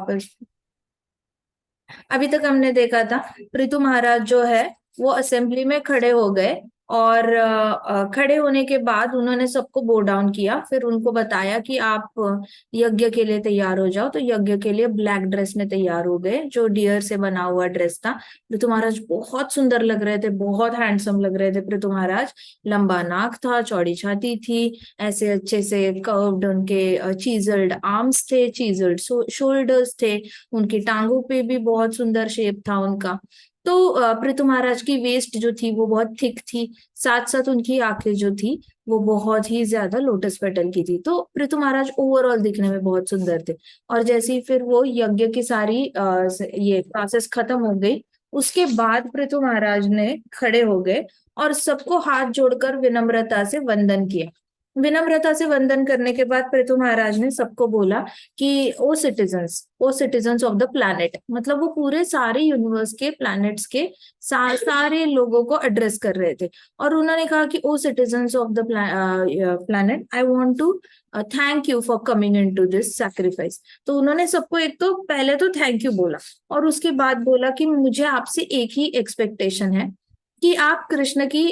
वापस। अभी तक हमने देखा था पृथु महाराज जो है वो असेंबली में खड़े हो गए, और खड़े होने के बाद उन्होंने सबको बो डाउन किया, फिर उनको बताया कि आप यज्ञ के लिए तैयार हो जाओ। तो यज्ञ के लिए ब्लैक ड्रेस में तैयार हो गए, जो डियर से बना हुआ ड्रेस था। पृथु महाराज बहुत सुंदर लग रहे थे, बहुत हैंडसम लग रहे थे पृथु महाराज। लंबा नाक था, चौड़ी छाती थी, ऐसे अच्छे से कर्व्ड उनके चीजल्ड आर्म्स थे, चीजल्ड शोल्डर्स थे, उनकी टांगों पे भी बहुत सुंदर शेप था उनका। तो पृथु महाराज की वेस्ट जो थी वो बहुत थिक थी, साथ साथ उनकी आंखें जो थी वो बहुत ही ज्यादा लोटस पेटल की थी। तो पृथु महाराज ओवरऑल दिखने में बहुत सुंदर थे। और जैसे ही फिर वो यज्ञ की सारी ये प्रोसेस खत्म हो गई, उसके बाद पृथु महाराज ने खड़े हो गए और सबको हाथ जोड़कर विनम्रता से वंदन किया। विनम्रता से वंदन करने के बाद पृथु महाराज ने सबको बोला कि O citizens of the planet, मतलब वो पूरे सारे यूनिवर्स के प्लैनेट्स के सारे लोगों को एड्रेस कर रहे थे। और उन्होंने कहा कि O citizens of the planet, I want to thank you for coming in to this sacrifice. तो उन्होंने सबको एक तो पहले तो थैंक यू बोला, और उसके बाद बोला कि मुझे आपसे एक ही एक्सपेक्टेशन है कि आप कृष्ण की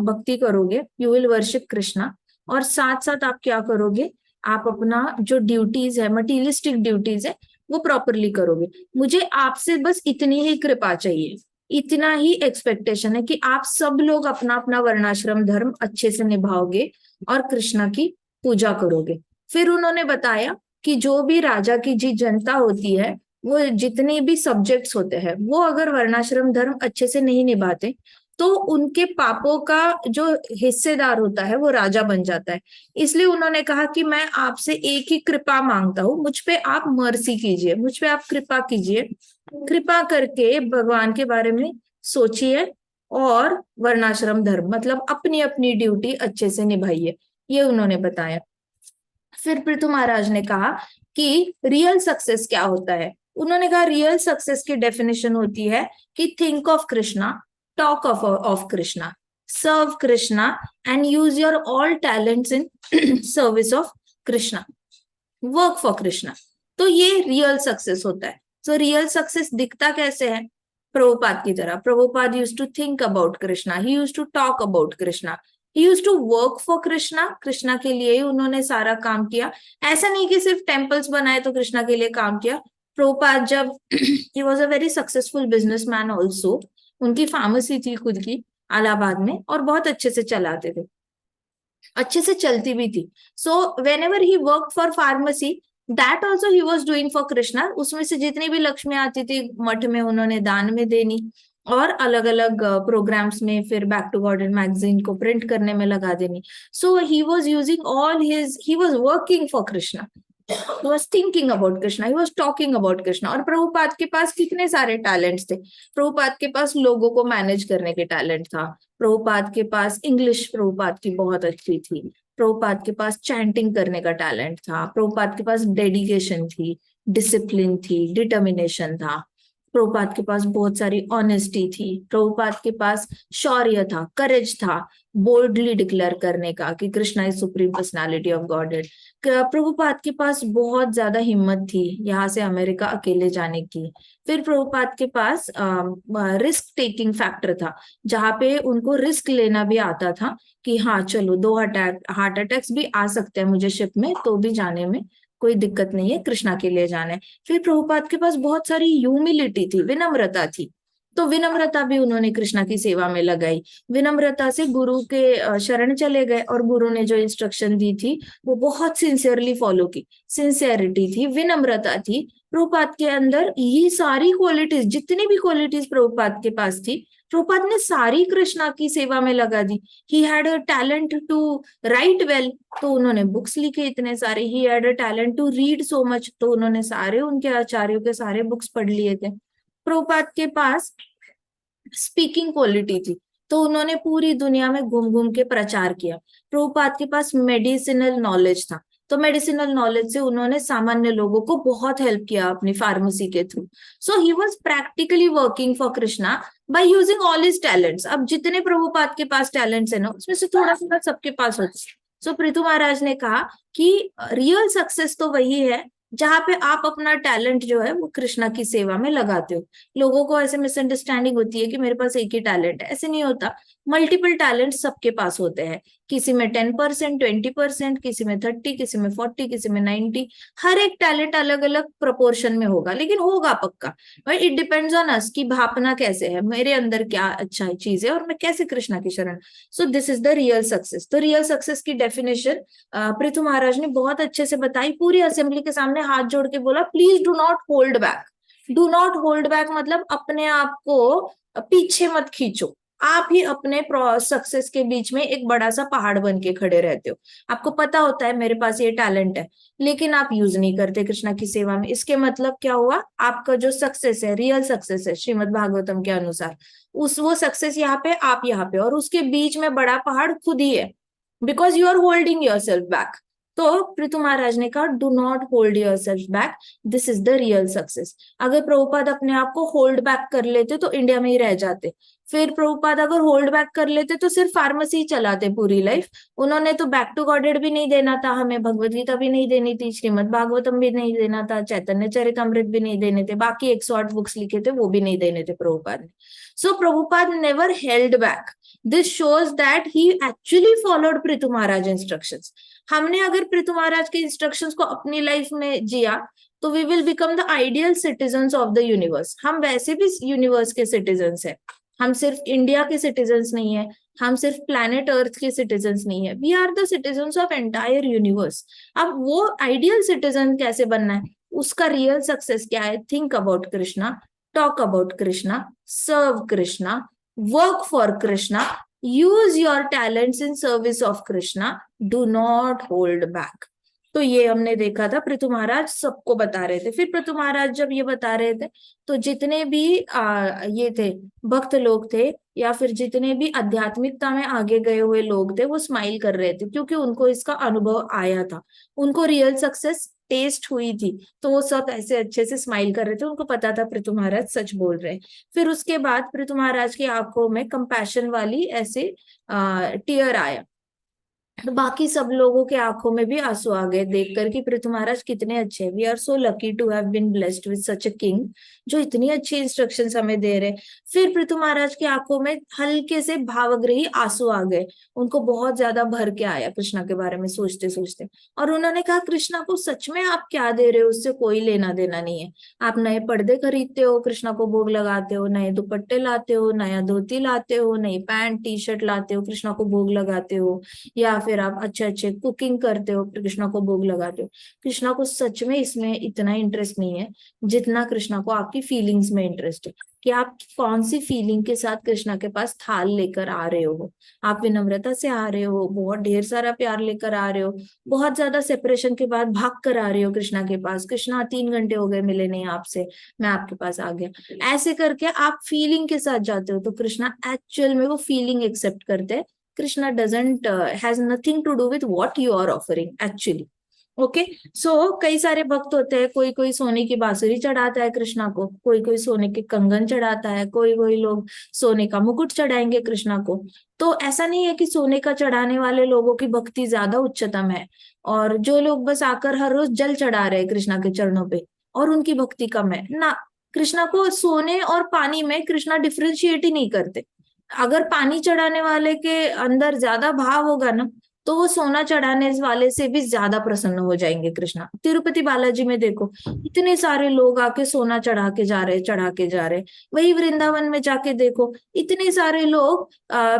भक्ति करोगे, यू विल वर्शिप कृष्णा। और साथ साथ आप क्या करोगे, आप अपना जो ड्यूटीज है, मटीरियलिस्टिक ड्यूटीज है, वो प्रॉपरली करोगे। मुझे आपसे बस इतनी ही कृपा चाहिए, इतना ही एक्सपेक्टेशन है कि आप सब लोग अपना अपना वर्णाश्रम धर्म अच्छे से निभाओगे और कृष्णा की पूजा करोगे। फिर उन्होंने बताया कि जो भी राजा की जी जनता होती है, वो जितने भी सब्जेक्ट्स होते हैं, वो अगर वर्णाश्रम धर्म अच्छे से नहीं निभाते तो उनके पापों का जो हिस्सेदार होता है वो राजा बन जाता है। इसलिए उन्होंने कहा कि मैं आपसे एक ही कृपा मांगता हूँ, मुझ पे आप मर्सी कीजिए, मुझ पे आप कृपा कीजिए। कृपा करके भगवान के बारे में सोचिए और वर्णाश्रम धर्म मतलब अपनी अपनी ड्यूटी अच्छे से निभाइए, ये उन्होंने बताया। फिर पृथु महाराज ने कहा कि रियल सक्सेस क्या होता है। उन्होंने कहा रियल सक्सेस की डेफिनेशन होती है कि think of Krishna, talk of Krishna, serve Krishna and use your all talents in service of Krishna, work for Krishna. तो ये रियल सक्सेस होता है। तो रियल सक्सेस दिखता कैसे है, प्रभुपाद की तरह। Prabhupada used to think about Krishna, he used to talk about Krishna, he used to work for Krishna, Krishna के लिए ही उन्होंने सारा काम किया। ऐसा नहीं कि सिर्फ टेम्पल्स बनाए तो कृष्णा के लिए काम किया। प्रभुपाद जब he was a very successful businessman also, उनकी फार्मेसी थी खुद की इलाहाबाद में, और बहुत अच्छे से चलाते थे, अच्छे से चलती भी थी। So when ever he work for pharmacy, that also he was doing for Krishna. उसमें से जितनी भी लक्ष्मी आती थी मठ में उन्होंने दान में देनी, और अलग अलग प्रोग्राम्स में फिर बैक टू गॉर्डन मैगजीन को प्रिंट करने में लगा देनी। So he was using all his, he was working for Krishna, he was thinking about Krishna, he was talking about Krishna। और प्रभुपाद के पास कितने सारे टैलेंट्स थे। प्रभुपाद के पास लोगों को मैनेज करने के टैलेंट था, प्रभुपाद के पास इंग्लिश प्रभुपाद की बहुत अच्छी थी, प्रभुपाद के पास चैंटिंग करने का टैलेंट था, प्रभुपाद के पास डेडिकेशन थी, डिसिप्लिन थी, डिटर्मिनेशन था, प्रभुपाद के पास बहुत सारी ऑनेस्टी थी, प्रभुपाद के पास शौर्य था, करेज था, बोल्डली डिक्लेयर करने का कि Krishna is supreme personality of godhead. Prabhupada के पास बहुत ज्यादा हिम्मत थी यहाँ से अमेरिका अकेले जाने की। फिर प्रभुपाद के पास रिस्क टेकिंग फैक्टर था, जहाँ पे उनको रिस्क लेना भी आता था कि हाँ चलो 2 हार्ट अटैक्स भी आ सकते हैं मुझे शिप में, तो भी जाने में कोई दिक्कत नहीं है, कृष्णा के लिए जाना है। फिर प्रभुपाद के पास बहुत सारी ह्यूमिलिटी थी, विनम्रता थी, तो विनम्रता भी उन्होंने कृष्णा की सेवा में लगाई। विनम्रता से गुरु के शरण चले गए, और गुरु ने जो इंस्ट्रक्शन दी थी वो बहुत सिंसियरली फॉलो की। सिंसियरिटी थी, विनम्रता थी प्रभुपाद के अंदर। ये सारी क्वालिटीज, जितनी भी क्वालिटीज प्रभुपाद के पास थी, प्रभुपाद ने सारी कृष्णा की सेवा में लगा दी। He had a talent to write well, तो उन्होंने बुक्स लिखे इतने सारे। He had a talent to read so much, तो उन्होंने सारे उनके आचार्यों के सारे बुक्स पढ़ लिए थे। प्रभुपाद के पास स्पीकिंग क्वालिटी थी, तो उन्होंने पूरी दुनिया में घूम घूम के प्रचार किया। प्रभुपाद के पास मेडिसिनल नॉलेज था, तो मेडिसिनल नॉलेज से उन्होंने सामान्य लोगों को बहुत हेल्प किया अपनी फार्मेसी के through. So he was practically working for Krishna by using all his talents. अब जितने प्रभुपाद के पास टैलेंट्स है ना, उसमें से थोड़ा थोड़ा सबके पास होता है। सो पृथु महाराज ने कहा कि रियल सक्सेस तो वही है जहाँ पे आप अपना टैलेंट जो है वो कृष्णा की सेवा में लगाते हो। लोगों को ऐसे मिसअंडरस्टैंडिंग होती है कि मेरे पास एक ही टैलेंट है, ऐसे नहीं होता। मल्टीपल टैलेंट सबके पास होते हैं। किसी में 10%, 20%, किसी में 30, किसी में 40, किसी में 90। हर एक टैलेंट अलग अलग प्रोपोर्शन में होगा, लेकिन होगा पक्का। भाई इट डिपेंड्स ऑन अस कि भापना कैसे है, मेरे अंदर क्या अच्छा चीज है और मैं कैसे कृष्णा की शरण। So this is the real success. तो रियल सक्सेस की डेफिनेशन पृथु महाराज ने बहुत अच्छे से बताई, पूरी असेंबली के सामने हाथ जोड़ के बोला, please do not hold back. Do not hold back मतलब अपने आप को पीछे मत खींचो। आप ही अपने सक्सेस के बीच में एक बड़ा सा पहाड़ बन के खड़े रहते हो। आपको पता होता है मेरे पास ये टैलेंट है, लेकिन आप यूज नहीं करते कृष्णा की सेवा में। इसके मतलब क्या हुआ, आपका जो सक्सेस है, रियल सक्सेस है श्रीमद् भागवतम के अनुसार, उस वो सक्सेस यहाँ पे, आप यहाँ पे, और उसके बीच में बड़ा पहाड़ खुद ही है, because you are holding yourself back. तो पृथु महाराज ने कहा, do not hold yourself back, this is the real success. अगर प्रभुपाद अपने आप को होल्ड बैक कर लेते तो इंडिया में ही रह जाते। फिर प्रभुपाद अगर होल्ड बैक कर लेते तो सिर्फ फार्मेसी ही चलाते पूरी लाइफ। उन्होंने तो बैक टू गॉडेड भी नहीं देना था हमें, भगवत गीता भी नहीं देनी थी, श्रीमद् भागवतम भी नहीं देना था, चैतन्य चरितमृत भी नहीं देने थे, बाकी 108 बुक्स लिखे थे वो भी नहीं देने थे प्रभुपाद ने। So Prabhupada never held back. This shows that he actually followed Prithu Maharaj instructions. हमने अगर पृथु महाराज के इंस्ट्रक्शंस को अपनी लाइफ में जिया तो we will become the ideal citizens of the universe. हम वैसे भी यूनिवर्स के सिटीजन्स हैं, हम सिर्फ इंडिया के सिटीजन्स नहीं है, हम सिर्फ प्लैनेट अर्थ के सिटीजन्स नहीं है, we are the citizens of entire universe. अब वो आइडियल सिटीजन कैसे बनना है, उसका रियल सक्सेस क्या है, think about Krishna, talk about Krishna, serve Krishna, work for Krishna, use your talents in service of Krishna, do not hold back. तो ये हमने देखा था, पृथु महाराज सबको बता रहे थे। फिर पृथु महाराज जब ये बता रहे थे तो जितने भी ये थे भक्त लोग थे, या फिर जितने भी आध्यात्मिकता में आगे गए हुए लोग थे, वो स्माइल कर रहे थे, क्योंकि उनको इसका अनुभव आया था, उनको रियल सक्सेस टेस्ट हुई थी। तो वो सब ऐसे अच्छे से स्माइल कर रहे थे, उनको पता था पृथु महाराज सच बोल रहे हैं। फिर उसके बाद पृथु महाराज की आंखों में कंपैशन वाली ऐसे टीयर आया, तो बाकी सब लोगों के आंखों में भी आंसू आ गए देख कर कि पृथु महाराज कितने अच्छे। We are so lucky to have been blessed with such a king, जो इतनी अच्छी इंस्ट्रक्शंस हमें दे रहे। फिर पृथु महाराज की आंखों में हल्के से भावग्रही आंसू आ गए, उनको बहुत ज्यादा भर के आया कृष्णा के बारे में सोचते सोचते। और उन्होंने कहा, कृष्णा को सच में आप क्या दे रहे हो, उससे कोई लेना देना नहीं है। आप नए पर्दे खरीदते हो, कृष्णा को भोग लगाते हो, नए दुपट्टे लाते हो, नया धोती लाते हो, नई पैंट टी शर्ट लाते हो, कृष्णा को भोग लगाते हो, या फिर आप अच्छे अच्छे कुकिंग करते हो, कृष्णा को भोग लगाते हो। कृष्णा को सच में इसमें इतना इंटरेस्ट नहीं है जितना कृष्णा को आपकी फीलिंग्स में इंटरेस्ट है, कि आप कौन सी फीलिंग के साथ कृष्णा के पास थाल लेकर आ रहे हो। आप विनम्रता से आ रहे हो, बहुत ढेर सारा प्यार लेकर आ रहे हो, बहुत ज्यादा सेपरेशन के बाद भाग कर आ रहे हो कृष्णा के पास, कृष्णा 3 घंटे हो गए मिले नहीं आपसे, मैं आपके पास आ गया, ऐसे करके आप फीलिंग के साथ जाते हो। तो कृष्णा एक्चुअल में वो फीलिंग एक्सेप्ट करते हैं। Krishna doesn't has nothing to do with what you are offering actually. Okay, so कई सारे भक्त होते हैं, कोई कोई सोने की बांसुरी चढ़ाता है कृष्णा को, कोई कोई सोने के कंगन चढ़ाता है, कोई कोई लोग सोने का मुकुट चढ़ाएंगे कृष्णा को। तो ऐसा नहीं है कि सोने का चढ़ाने वाले लोगों की भक्ति ज्यादा उच्चतम है, और जो लोग बस आकर हर रोज जल चढ़ा रहे हैं कृष्णा के चरणों पे और उनकी भक्ति कम है ना। कृष्णा को सोने और पानी में कृष्णा डिफ्रेंशिएट ही नहीं करते। अगर पानी चढ़ाने वाले के अंदर ज्यादा भाव होगा ना, तो वो सोना चढ़ाने वाले से भी ज्यादा प्रसन्न हो जाएंगे कृष्णा। तिरुपति बालाजी में देखो, इतने सारे लोग आके सोना चढ़ा के जा रहे, चढ़ा के जा रहे। वही वृंदावन में जाके देखो, इतने सारे लोग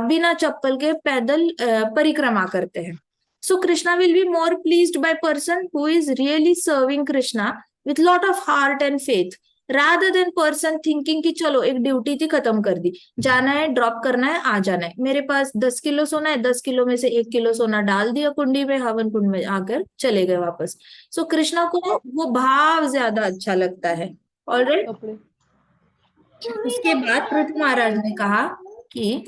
बिना चप्पल के पैदल परिक्रमा करते हैं। So Krishna will be more pleased by person who is really serving Krishna with lot of heart and faith, rather than person thinking कि चलो एक ड्यूटी थी खत्म कर दी, जाना है ड्रॉप करना है आ जाना है, मेरे पास 10 किलो सोना है, 10 किलो में से 1 किलो सोना डाल दिया कुंडी में, हवन कुंड में आकर चले गए वापस। सो कृष्णा को वो भाव ज्यादा अच्छा लगता है। ऑलराइट, उसके बाद पृथु महाराज ने कहा कि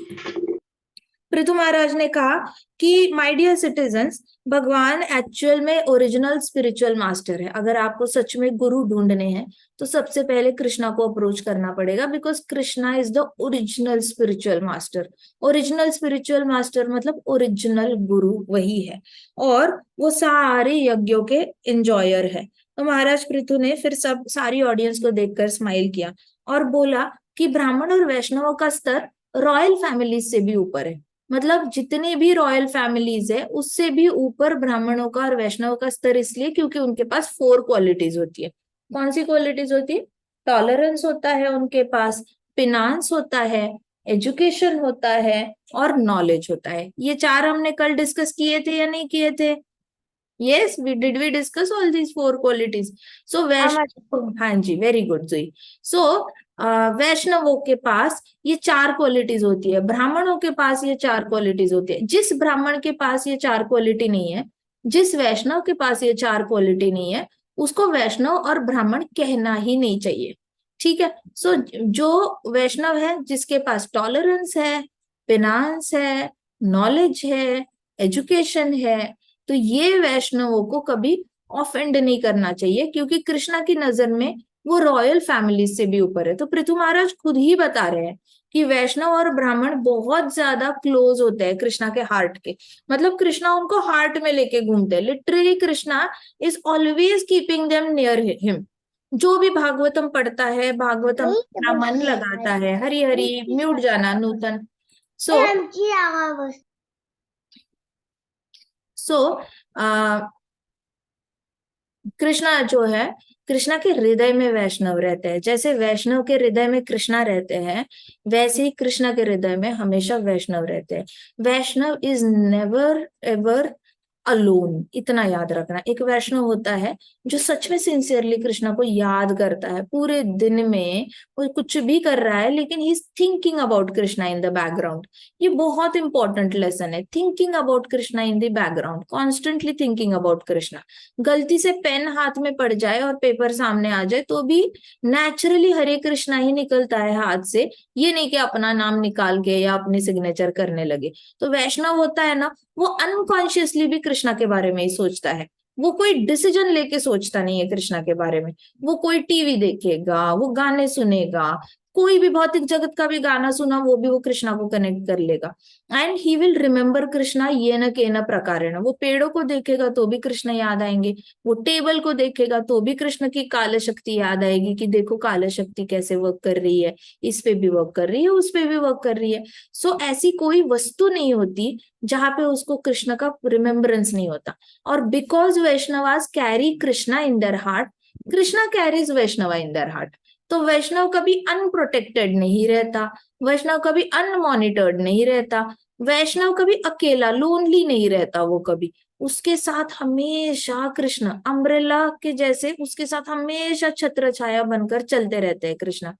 पृथु महाराज ने कहा कि माय डियर सिटीजन्स, भगवान एक्चुअल में ओरिजिनल स्पिरिचुअल मास्टर है। अगर आपको सच में गुरु ढूंढने हैं तो सबसे पहले कृष्णा को अप्रोच करना पड़ेगा, because Krishna is the original spiritual master. Original spiritual master मतलब ओरिजिनल गुरु वही है, और वो सारे यज्ञों के इंजॉयर है। तो महाराज पृथु ने फिर सब सारी ऑडियंस को देखकर स्माइल किया और बोला कि ब्राह्मण और वैष्णवों का स्तर रॉयल फैमिलीज से भी ऊपर है। मतलब जितनी भी रॉयल फैमिलीज है उससे भी ऊपर ब्राह्मणों का और वैष्णवों का स्तर, इसलिए क्योंकि उनके पास 4 क्वालिटीज होती है। कौन सी क्वालिटीज होती है? टॉलरेंस होता है उनके पास, फिनांस होता है, एजुकेशन होता है और नॉलेज होता है। ये 4 हमने कल डिस्कस किए थे या नहीं किए थे? Yes, we discuss all these 4 qualities. So वैष्णव, हाँ जी, वेरी गुड जुई। सो वैष्णवों के पास ये 4 क्वालिटीज होती है, ब्राह्मणों के पास ये 4 क्वालिटीज होती है। जिस ब्राह्मण के पास ये 4 क्वालिटी नहीं है, जिस वैष्णव के पास ये 4 क्वालिटी नहीं है, उसको वैष्णव और ब्राह्मण कहना ही नहीं चाहिए। ठीक है। सो जो वैष्णव है जिसके पास टॉलरेंस है, फिनांस है, नॉलेज है, एजुकेशन है, तो ये वैष्णवों को कभी ऑफेंड नहीं करना चाहिए, क्योंकि कृष्णा की नजर में वो रॉयल फैमिली से भी ऊपर है। तो पृथु महाराज खुद ही बता रहे हैं कि वैष्णव और ब्राह्मण बहुत ज्यादा क्लोज होते हैं कृष्णा के हार्ट के। मतलब कृष्णा उनको हार्ट में लेके घूमते हैं। Literally Krishna is always keeping them near him. जो भी भागवतम पढ़ता है, भागवतम अपना मन लगाता है, हरी हरी म्यूट जाना नूतन। सो कृष्णा जो है, कृष्णा के हृदय में वैष्णव रहते हैं। जैसे वैष्णव के हृदय में कृष्णा रहते हैं, वैसे ही कृष्णा के हृदय में हमेशा वैष्णव रहते हैं। वैष्णव इज नेवर एवर अलोन, इतना याद रखना। एक वैष्णव होता है जो सच में सिंसियरली कृष्णा को याद करता है पूरे दिन में। वो कुछ भी कर रहा है लेकिन he is thinking about Krishna in the background. ये बहुत इंपॉर्टेंट लेसन है, thinking about Krishna in the background, constantly thinking about Krishna. गलती से पेन हाथ में पड़ जाए और पेपर सामने आ जाए तो भी नेचुरली हरे कृष्णा ही निकलता है हाथ से, ये नहीं कि अपना नाम निकाल के या अपनी सिग्नेचर करने लगे। तो वैष्णव होता है ना, वो अनकॉन्शियसली भी कृष्णा के बारे में ही सोचता है। वो कोई डिसीजन लेके सोचता नहीं है कृष्णा के बारे में। वो कोई टीवी देखेगा, वो गाने सुनेगा, कोई भी भौतिक जगत का भी गाना सुना वो भी वो कृष्णा को कनेक्ट कर लेगा। And he will remember Krishna ये न के न प्रकारेण। वो पेड़ों को देखेगा तो भी कृष्ण याद आएंगे, वो टेबल को देखेगा तो भी कृष्ण की काल शक्ति याद आएगी कि देखो काल शक्ति कैसे वर्क कर रही है, इस पे भी वर्क कर रही है, उस पे भी वर्क कर रही है। सो ऐसी कोई वस्तु नहीं होती जहां पे उसको कृष्ण का रिमेम्बरेंस नहीं होता। और because Vaishnavas carry Krishna in their heart, Krishna carries Vaishnava in their heart. तो वैष्णव कभी अनप्रोटेक्टेड नहीं रहता, वैष्णव कभी अनमॉनिटर्ड नहीं रहता, वैष्णव कभी अकेला लोनली नहीं रहता। वो कभी उसके साथ हमेशा कृष्ण अम्ब्रेला के जैसे उसके साथ हमेशा छत्र छाया बनकर चलते रहते हैं कृष्ण।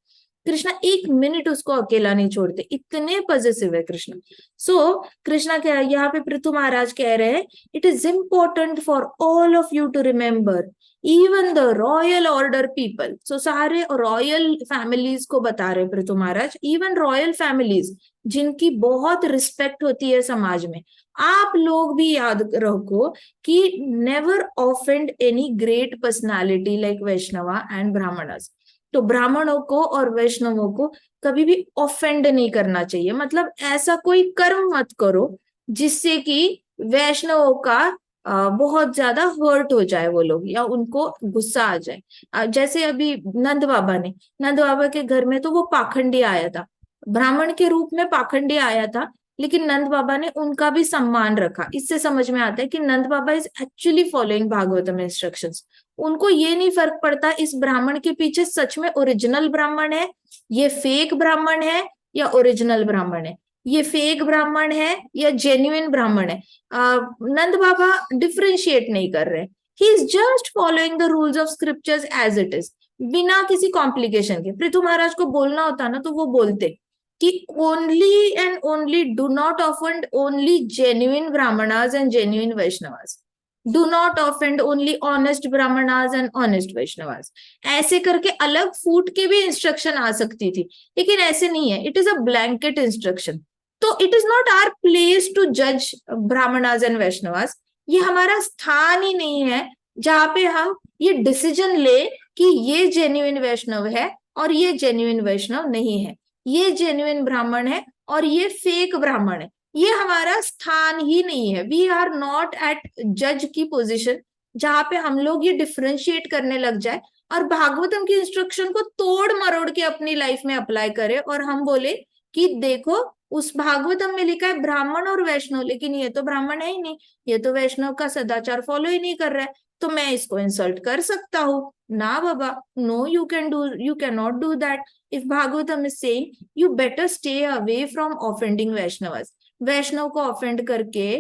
कृष्णा एक मिनट उसको अकेला नहीं छोड़ते, इतने पॉजिटिव है कृष्ण। सो कृष्णा क्या यहाँ पे पृथु महाराज कह रहे हैं, it is important for all of you to remember even the royal order people. So सारे रॉयल फैमिलीज को बता रहे Prithu Maharaj, even royal families जिनकी बहुत रिस्पेक्ट होती है समाज में, आप लोग भी याद रखो कि never offend any great personality like Vaishnava and Brahmanas. तो ब्राह्मणों को और वैष्णवों को कभी भी ऑफेंड नहीं करना चाहिए। मतलब ऐसा कोई कर्म मत करो जिससे कि वैष्णवों का बहुत ज्यादा हर्ट हो जाए वो लोग, या उनको गुस्सा आ जाए। जैसे अभी नंद बाबा के घर में तो वो पाखंडी आया था, ब्राह्मण के रूप में पाखंडी आया था, लेकिन नंद बाबा ने उनका भी सम्मान रखा। इससे समझ में आता है कि Nanda Baba is actually following Bhagavatam instructions. उनको ये नहीं फर्क पड़ता इस ब्राह्मण के पीछे सच में ओरिजिनल ब्राह्मण है, ये फेक ब्राह्मण है या ओरिजिनल ब्राह्मण है, ये फेक ब्राह्मण है या जेन्युइन ब्राह्मण है। नंद बाबा डिफ्रेंशिएट नहीं कर रहे, he is just following the rules of scriptures as it is, बिना किसी कॉम्प्लिकेशन के। पृथु महाराज को बोलना होता ना तो वो बोलते कि only and only do not offend only genuine Brahmanas and genuine Vaishnavas, do not offend only honest Brahmanas and honest Vaishnavas. ऐसे करके अलग फूट के भी इंस्ट्रक्शन आ सकती थी, लेकिन ऐसे नहीं है, it is a blanket instruction. तो it is not our place to जज ब्राह्मणास एंड वैष्णवास। ये हमारा स्थान ही नहीं है जहां पे हम ये डिसीजन ले कि ये जेन्युइन वैष्णव है और ये जेन्युइन वैष्णव नहीं है, ये जेन्युइन ब्राह्मण है और ये फेक ब्राह्मण है। ये हमारा स्थान ही नहीं है। वी आर नॉट एट जज की पोजिशन, जहां पे हम लोग ये डिफरेंशिएट करने लग जाए और भागवतम की इंस्ट्रक्शन को तोड़ मरोड़ के अपनी लाइफ में अप्लाई करें, और हम बोले कि देखो उस भागवतम में लिखा है ब्राह्मण और वैष्णव, लेकिन ये तो ब्राह्मण है ही नहीं, ये तो वैष्णव का सदाचार फॉलो ही नहीं कर रहा है, तो मैं इसको इंसल्ट कर सकता हूँ ना बाबा। No, you can not do that. If Bhagavatam is saying you better stay away from offending Vaishnavas, वैष्णव को ऑफेंड करके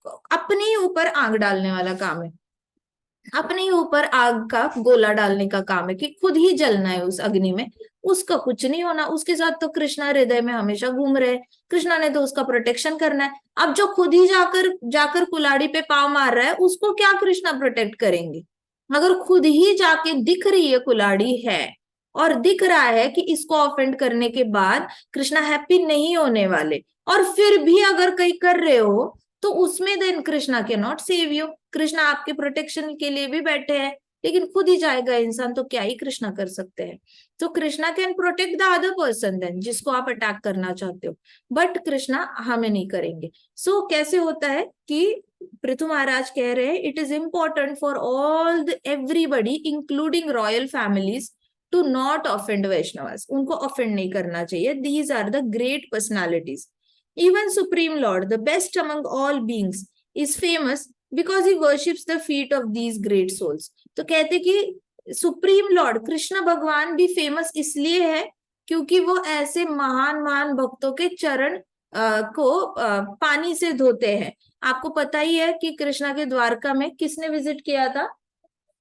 अपने ही ऊपर आग डालने वाला काम है, अपने ही ऊपर आग का गोला डालने का काम है कि खुद ही जलना है उस अग्नि में, उसका कुछ नहीं होना। उसके साथ तो कृष्णा हृदय में हमेशा घूम रहे हैं, कृष्णा ने तो उसका प्रोटेक्शन करना है। अब जो खुद ही जाकर जाकर कुल्हाड़ी पे पाव मार रहा है उसको क्या कृष्णा प्रोटेक्ट करेंगे? अगर खुद ही जाके दिख रही है कुल्हाड़ी है और दिख रहा है कि इसको ऑफेंड करने के बाद कृष्णा हैप्पी नहीं होने वाले, और फिर भी अगर कहीं कर रहे हो तो उसमें देन कृष्णा के नॉट सेव यू, कृष्णा आपके प्रोटेक्शन के लिए भी बैठे हैं, लेकिन खुद ही जाएगा इंसान तो क्या ही कृष्णा कर सकते हैं। तो Krishna can protect the other person then, जिसको आप अटैक करना चाहते हो, बट कृष्णा हमें नहीं करेंगे। सो कैसे होता है कि पृथु महाराज कह रहे हैं it is important for all the everybody including royal families to not offend Vaishnavas, उनको ऑफेंड नहीं करना चाहिए। These are the great personalities. Even Supreme Lord, the best among all beings, is famous because he worships the feet of these great souls. तो कहते कि supreme Lord Krishna भगवान भी famous इसलिए है क्योंकि वो ऐसे महान महान भक्तों के चरण को पानी से धोते हैं। आपको पता ही है कि कृष्णा के द्वारका में किसने विजिट किया था?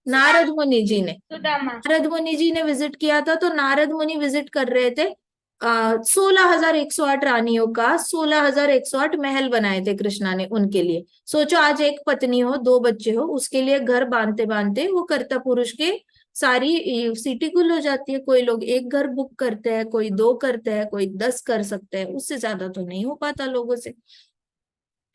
नारद मुनि जी ने, नारद मुनि जी ने विजिट किया था। तो नारद मुनि विजिट कर रहे थे, 16,108 रानियों का 16,108 महल बनाए थे कृष्णा ने उनके लिए। सोचो आज एक पत्नी हो, दो बच्चे हो, उसके लिए घर बांधते बांधते वो कर्ता पुरुष के सारी सिटी गुल हो जाती है। कोई लोग एक घर बुक करते हैं, कोई दो करते हैं, कोई 10 कर सकते हैं, उससे ज्यादा तो नहीं हो पाता लोगों से।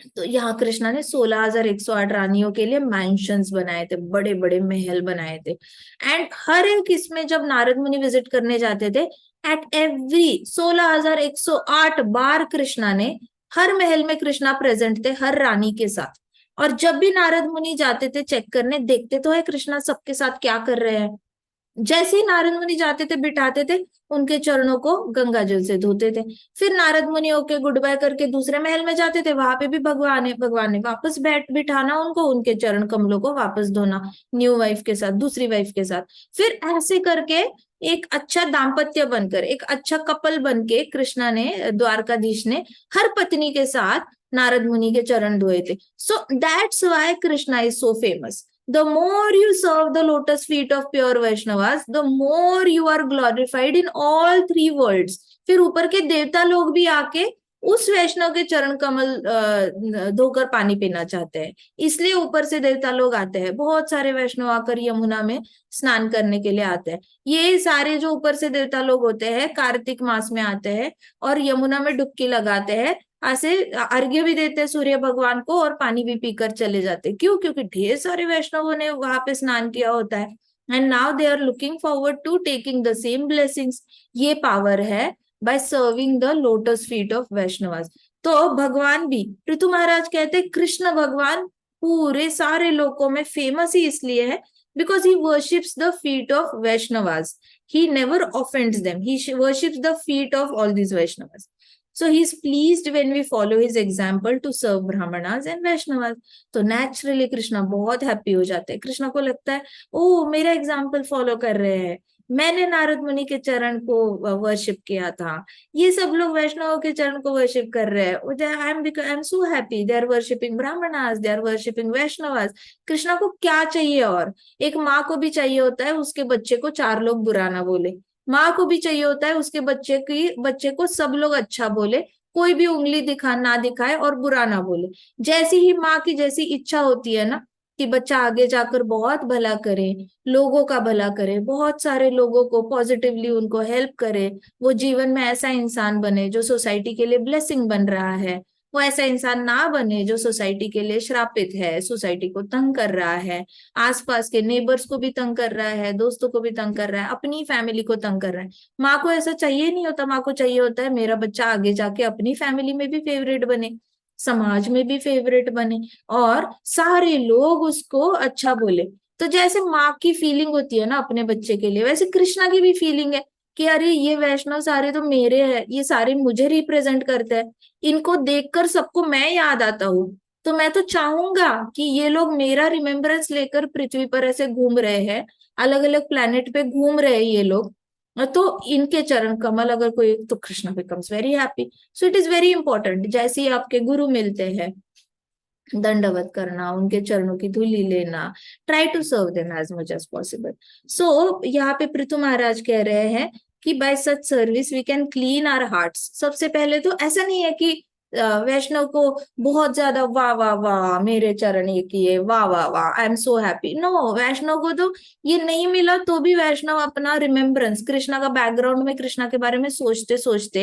तो यहाँ कृष्णा ने 16,108 रानियों के लिए मैंशंस बनाए थे, बड़े बड़े महल बनाए थे। एंड हर एक इसमें जब नारद मुनि विजिट करने जाते थे, एट एवरी 16,108 बार कृष्णा ने, हर महल में कृष्णा प्रेजेंट थे हर रानी के साथ। और जब भी नारद मुनि जाते थे चेक करने, देखते तो है कृष्णा सबके साथ क्या कर रहे हैं। जैसे ही नारद मुनि जाते थे बिठाते थे, उनके चरणों को गंगा जल से धोते थे। फिर नारद मुनि होके गुड बाय करके दूसरे महल में जाते थे, वहां पे भी भगवान ने वापस बैठ बिठाना उनको, उनके चरण कमलों को वापस धोना, न्यू वाइफ के साथ, दूसरी वाइफ के साथ। फिर ऐसे करके एक अच्छा दाम्पत्य बनकर, एक अच्छा कपल बन के कृष्णा ने, द्वारकाधीश ने हर पत्नी के साथ नारद मुनि के चरण धोए थे। So that's why Krishna is so famous. The more you serve the lotus feet of pure Vaishnavas, the more you are glorified in all three worlds. फिर ऊपर के देवता लोग भी आके उस वैष्णव के चरण कमल धोकर पानी पीना चाहते हैं, इसलिए ऊपर से देवता लोग आते हैं। बहुत सारे वैष्णव आकर यमुना में स्नान करने के लिए आते हैं। ये सारे जो ऊपर से देवता लोग होते हैं कार्तिक मास में आते हैं और यमुना में डुबकी लगाते हैं, ऐसे अर्घ्य भी देते हैं सूर्य भगवान को और पानी भी पीकर चले जाते। क्यों? क्योंकि ढेर सारे वैष्णवों ने वहां पे स्नान किया होता है, and now they are looking forward to taking the same blessings. ये पावर है by serving the lotus feet of Vaishnavas. तो भगवान भी, ऋतु महाराज कहते हैं कृष्ण भगवान पूरे सारे लोकों में फेमस ही इसलिए है because he worships the feet of Vaishnavas, he never offends them, he worships the feet of all these Vaishnavas. So he is pleased when we follow his example to serve Brahmanas and Vaishnavas. तो naturally Krishna बहुत happy हो जाते हैं। कृष्णा को लगता है ओ मेरा example follow कर रहे हैं, मैंने नारद मुनि के चरण को वर्शिप किया था, ये सब लोग वैष्णवों के चरण को वर्शिप कर रहे हैं। I am so happy, they are worshipping Brahmanas, they are worshipping Vaishnavas. Krishna को क्या चाहिए? और एक माँ को भी चाहिए होता है उसके बच्चे को चार लोग बुरा ना बोले, माँ को भी चाहिए होता है उसके बच्चे को सब लोग अच्छा बोले, कोई भी उंगली दिखा ना दिखाए और बुरा ना बोले। जैसी ही माँ की जैसी इच्छा होती है ना कि बच्चा आगे जाकर बहुत भला करे, लोगों का भला करे, बहुत सारे लोगों को पॉजिटिवली उनको हेल्प करे, वो जीवन में ऐसा इंसान बने जो सोसाइटी के लिए ब्लेसिंग बन रहा है, वो ऐसा इंसान ना बने जो सोसाइटी के लिए श्रापित है, सोसाइटी को तंग कर रहा है, आसपास के नेबर्स को भी तंग कर रहा है, दोस्तों को भी तंग कर रहा है, अपनी फैमिली को तंग कर रहा है। माँ को ऐसा चाहिए नहीं होता, माँ को चाहिए होता है मेरा बच्चा आगे जाके अपनी फैमिली में भी फेवरेट बने। समाज में भी फेवरेट बने और सारे लोग उसको अच्छा बोले। तो जैसे माँ की फीलिंग होती है ना अपने बच्चे के लिए, वैसे कृष्णा की भी फीलिंग है कि अरे ये वैष्णव सारे तो मेरे हैं, ये सारे मुझे रिप्रेजेंट करते हैं, इनको देखकर सबको मैं याद आता हूँ। तो मैं तो चाहूंगा कि ये लोग मेरा रिमेम्बरेंस लेकर पृथ्वी पर ऐसे घूम रहे हैं, अलग अलग प्लेनेट पे घूम रहे हैं ये लोग, तो इनके चरण कमल अगर कोई, तो Krishna becomes very happy. So it is very important, जैसे ही आपके गुरु मिलते हैं, दंडवत करना, उनके चरणों की धूली लेना, try to serve them as much as possible. So यहाँ पे पृथु महाराज कह रहे हैं कि by such service we can clean our hearts. सबसे पहले तो ऐसा नहीं है कि वैष्णव को बहुत ज्यादा वाह वाह वाह मेरे चरण ये किए, वाह वाह वाह I am so happy, no, वैष्णव को तो ये नहीं मिला तो भी वैष्णव अपना रिमेम्बरेंस कृष्णा का बैकग्राउंड में कृष्णा के बारे में सोचते सोचते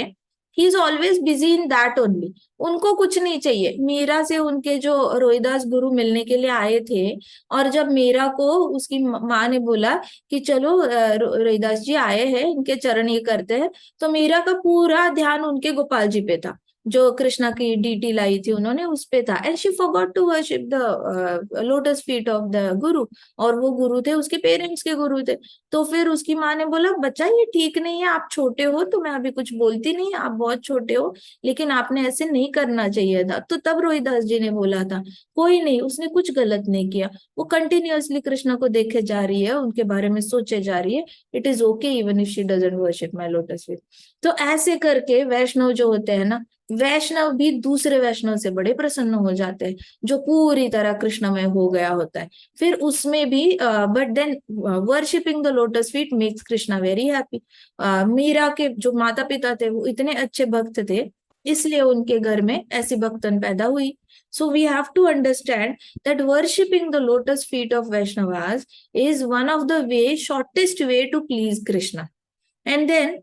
he is always busy in that only. उनको कुछ नहीं चाहिए। मीरा से उनके जो रोहिदास गुरु मिलने के लिए आए थे, और जब मीरा को उसकी माँ ने बोला कि चलो रोहिदास जी आए हैं, इनके चरण ये करते हैं, तो मीरा का पूरा ध्यान उनके गोपाल जी पे था, जो कृष्णा की डीटी लाई थी उन्होंने उस पे था। And she forgot to worship the lotus feet of the guru. और वो गुरु थे उसके पेरेंट्स के गुरु थे। तो फिर उसकी माँ ने बोला बच्चा ये ठीक नहीं है, आप छोटे हो तो मैं अभी कुछ बोलती नहीं, आप बहुत छोटे हो, लेकिन आपने ऐसे नहीं करना चाहिए था। तो तब रोहिदास जी ने बोला था कोई नहीं, उसने कुछ गलत नहीं किया, वो कंटिन्यूअसली कृष्णा को देखे जा रही है, उनके बारे में सोचे जा रही है, it is okay even if she doesn't worship my lotus feet. तो ऐसे करके वैष्णव जो होते हैं ना, वैष्णव भी दूसरे वैष्णव से बड़े प्रसन्न हो जाते हैं, जो पूरी तरह कृष्णमय हो गया होता है। फिर उसमें भी but then worshipping the lotus feet makes Krishna very happy. Meera के जो माता पिता थे वो इतने अच्छे भक्त थे, इसलिए उनके घर में ऐसी भक्तन पैदा हुई। So we have to understand that worshipping the lotus feet of Vaishnavas is one of the way, shortest way to please Krishna. And then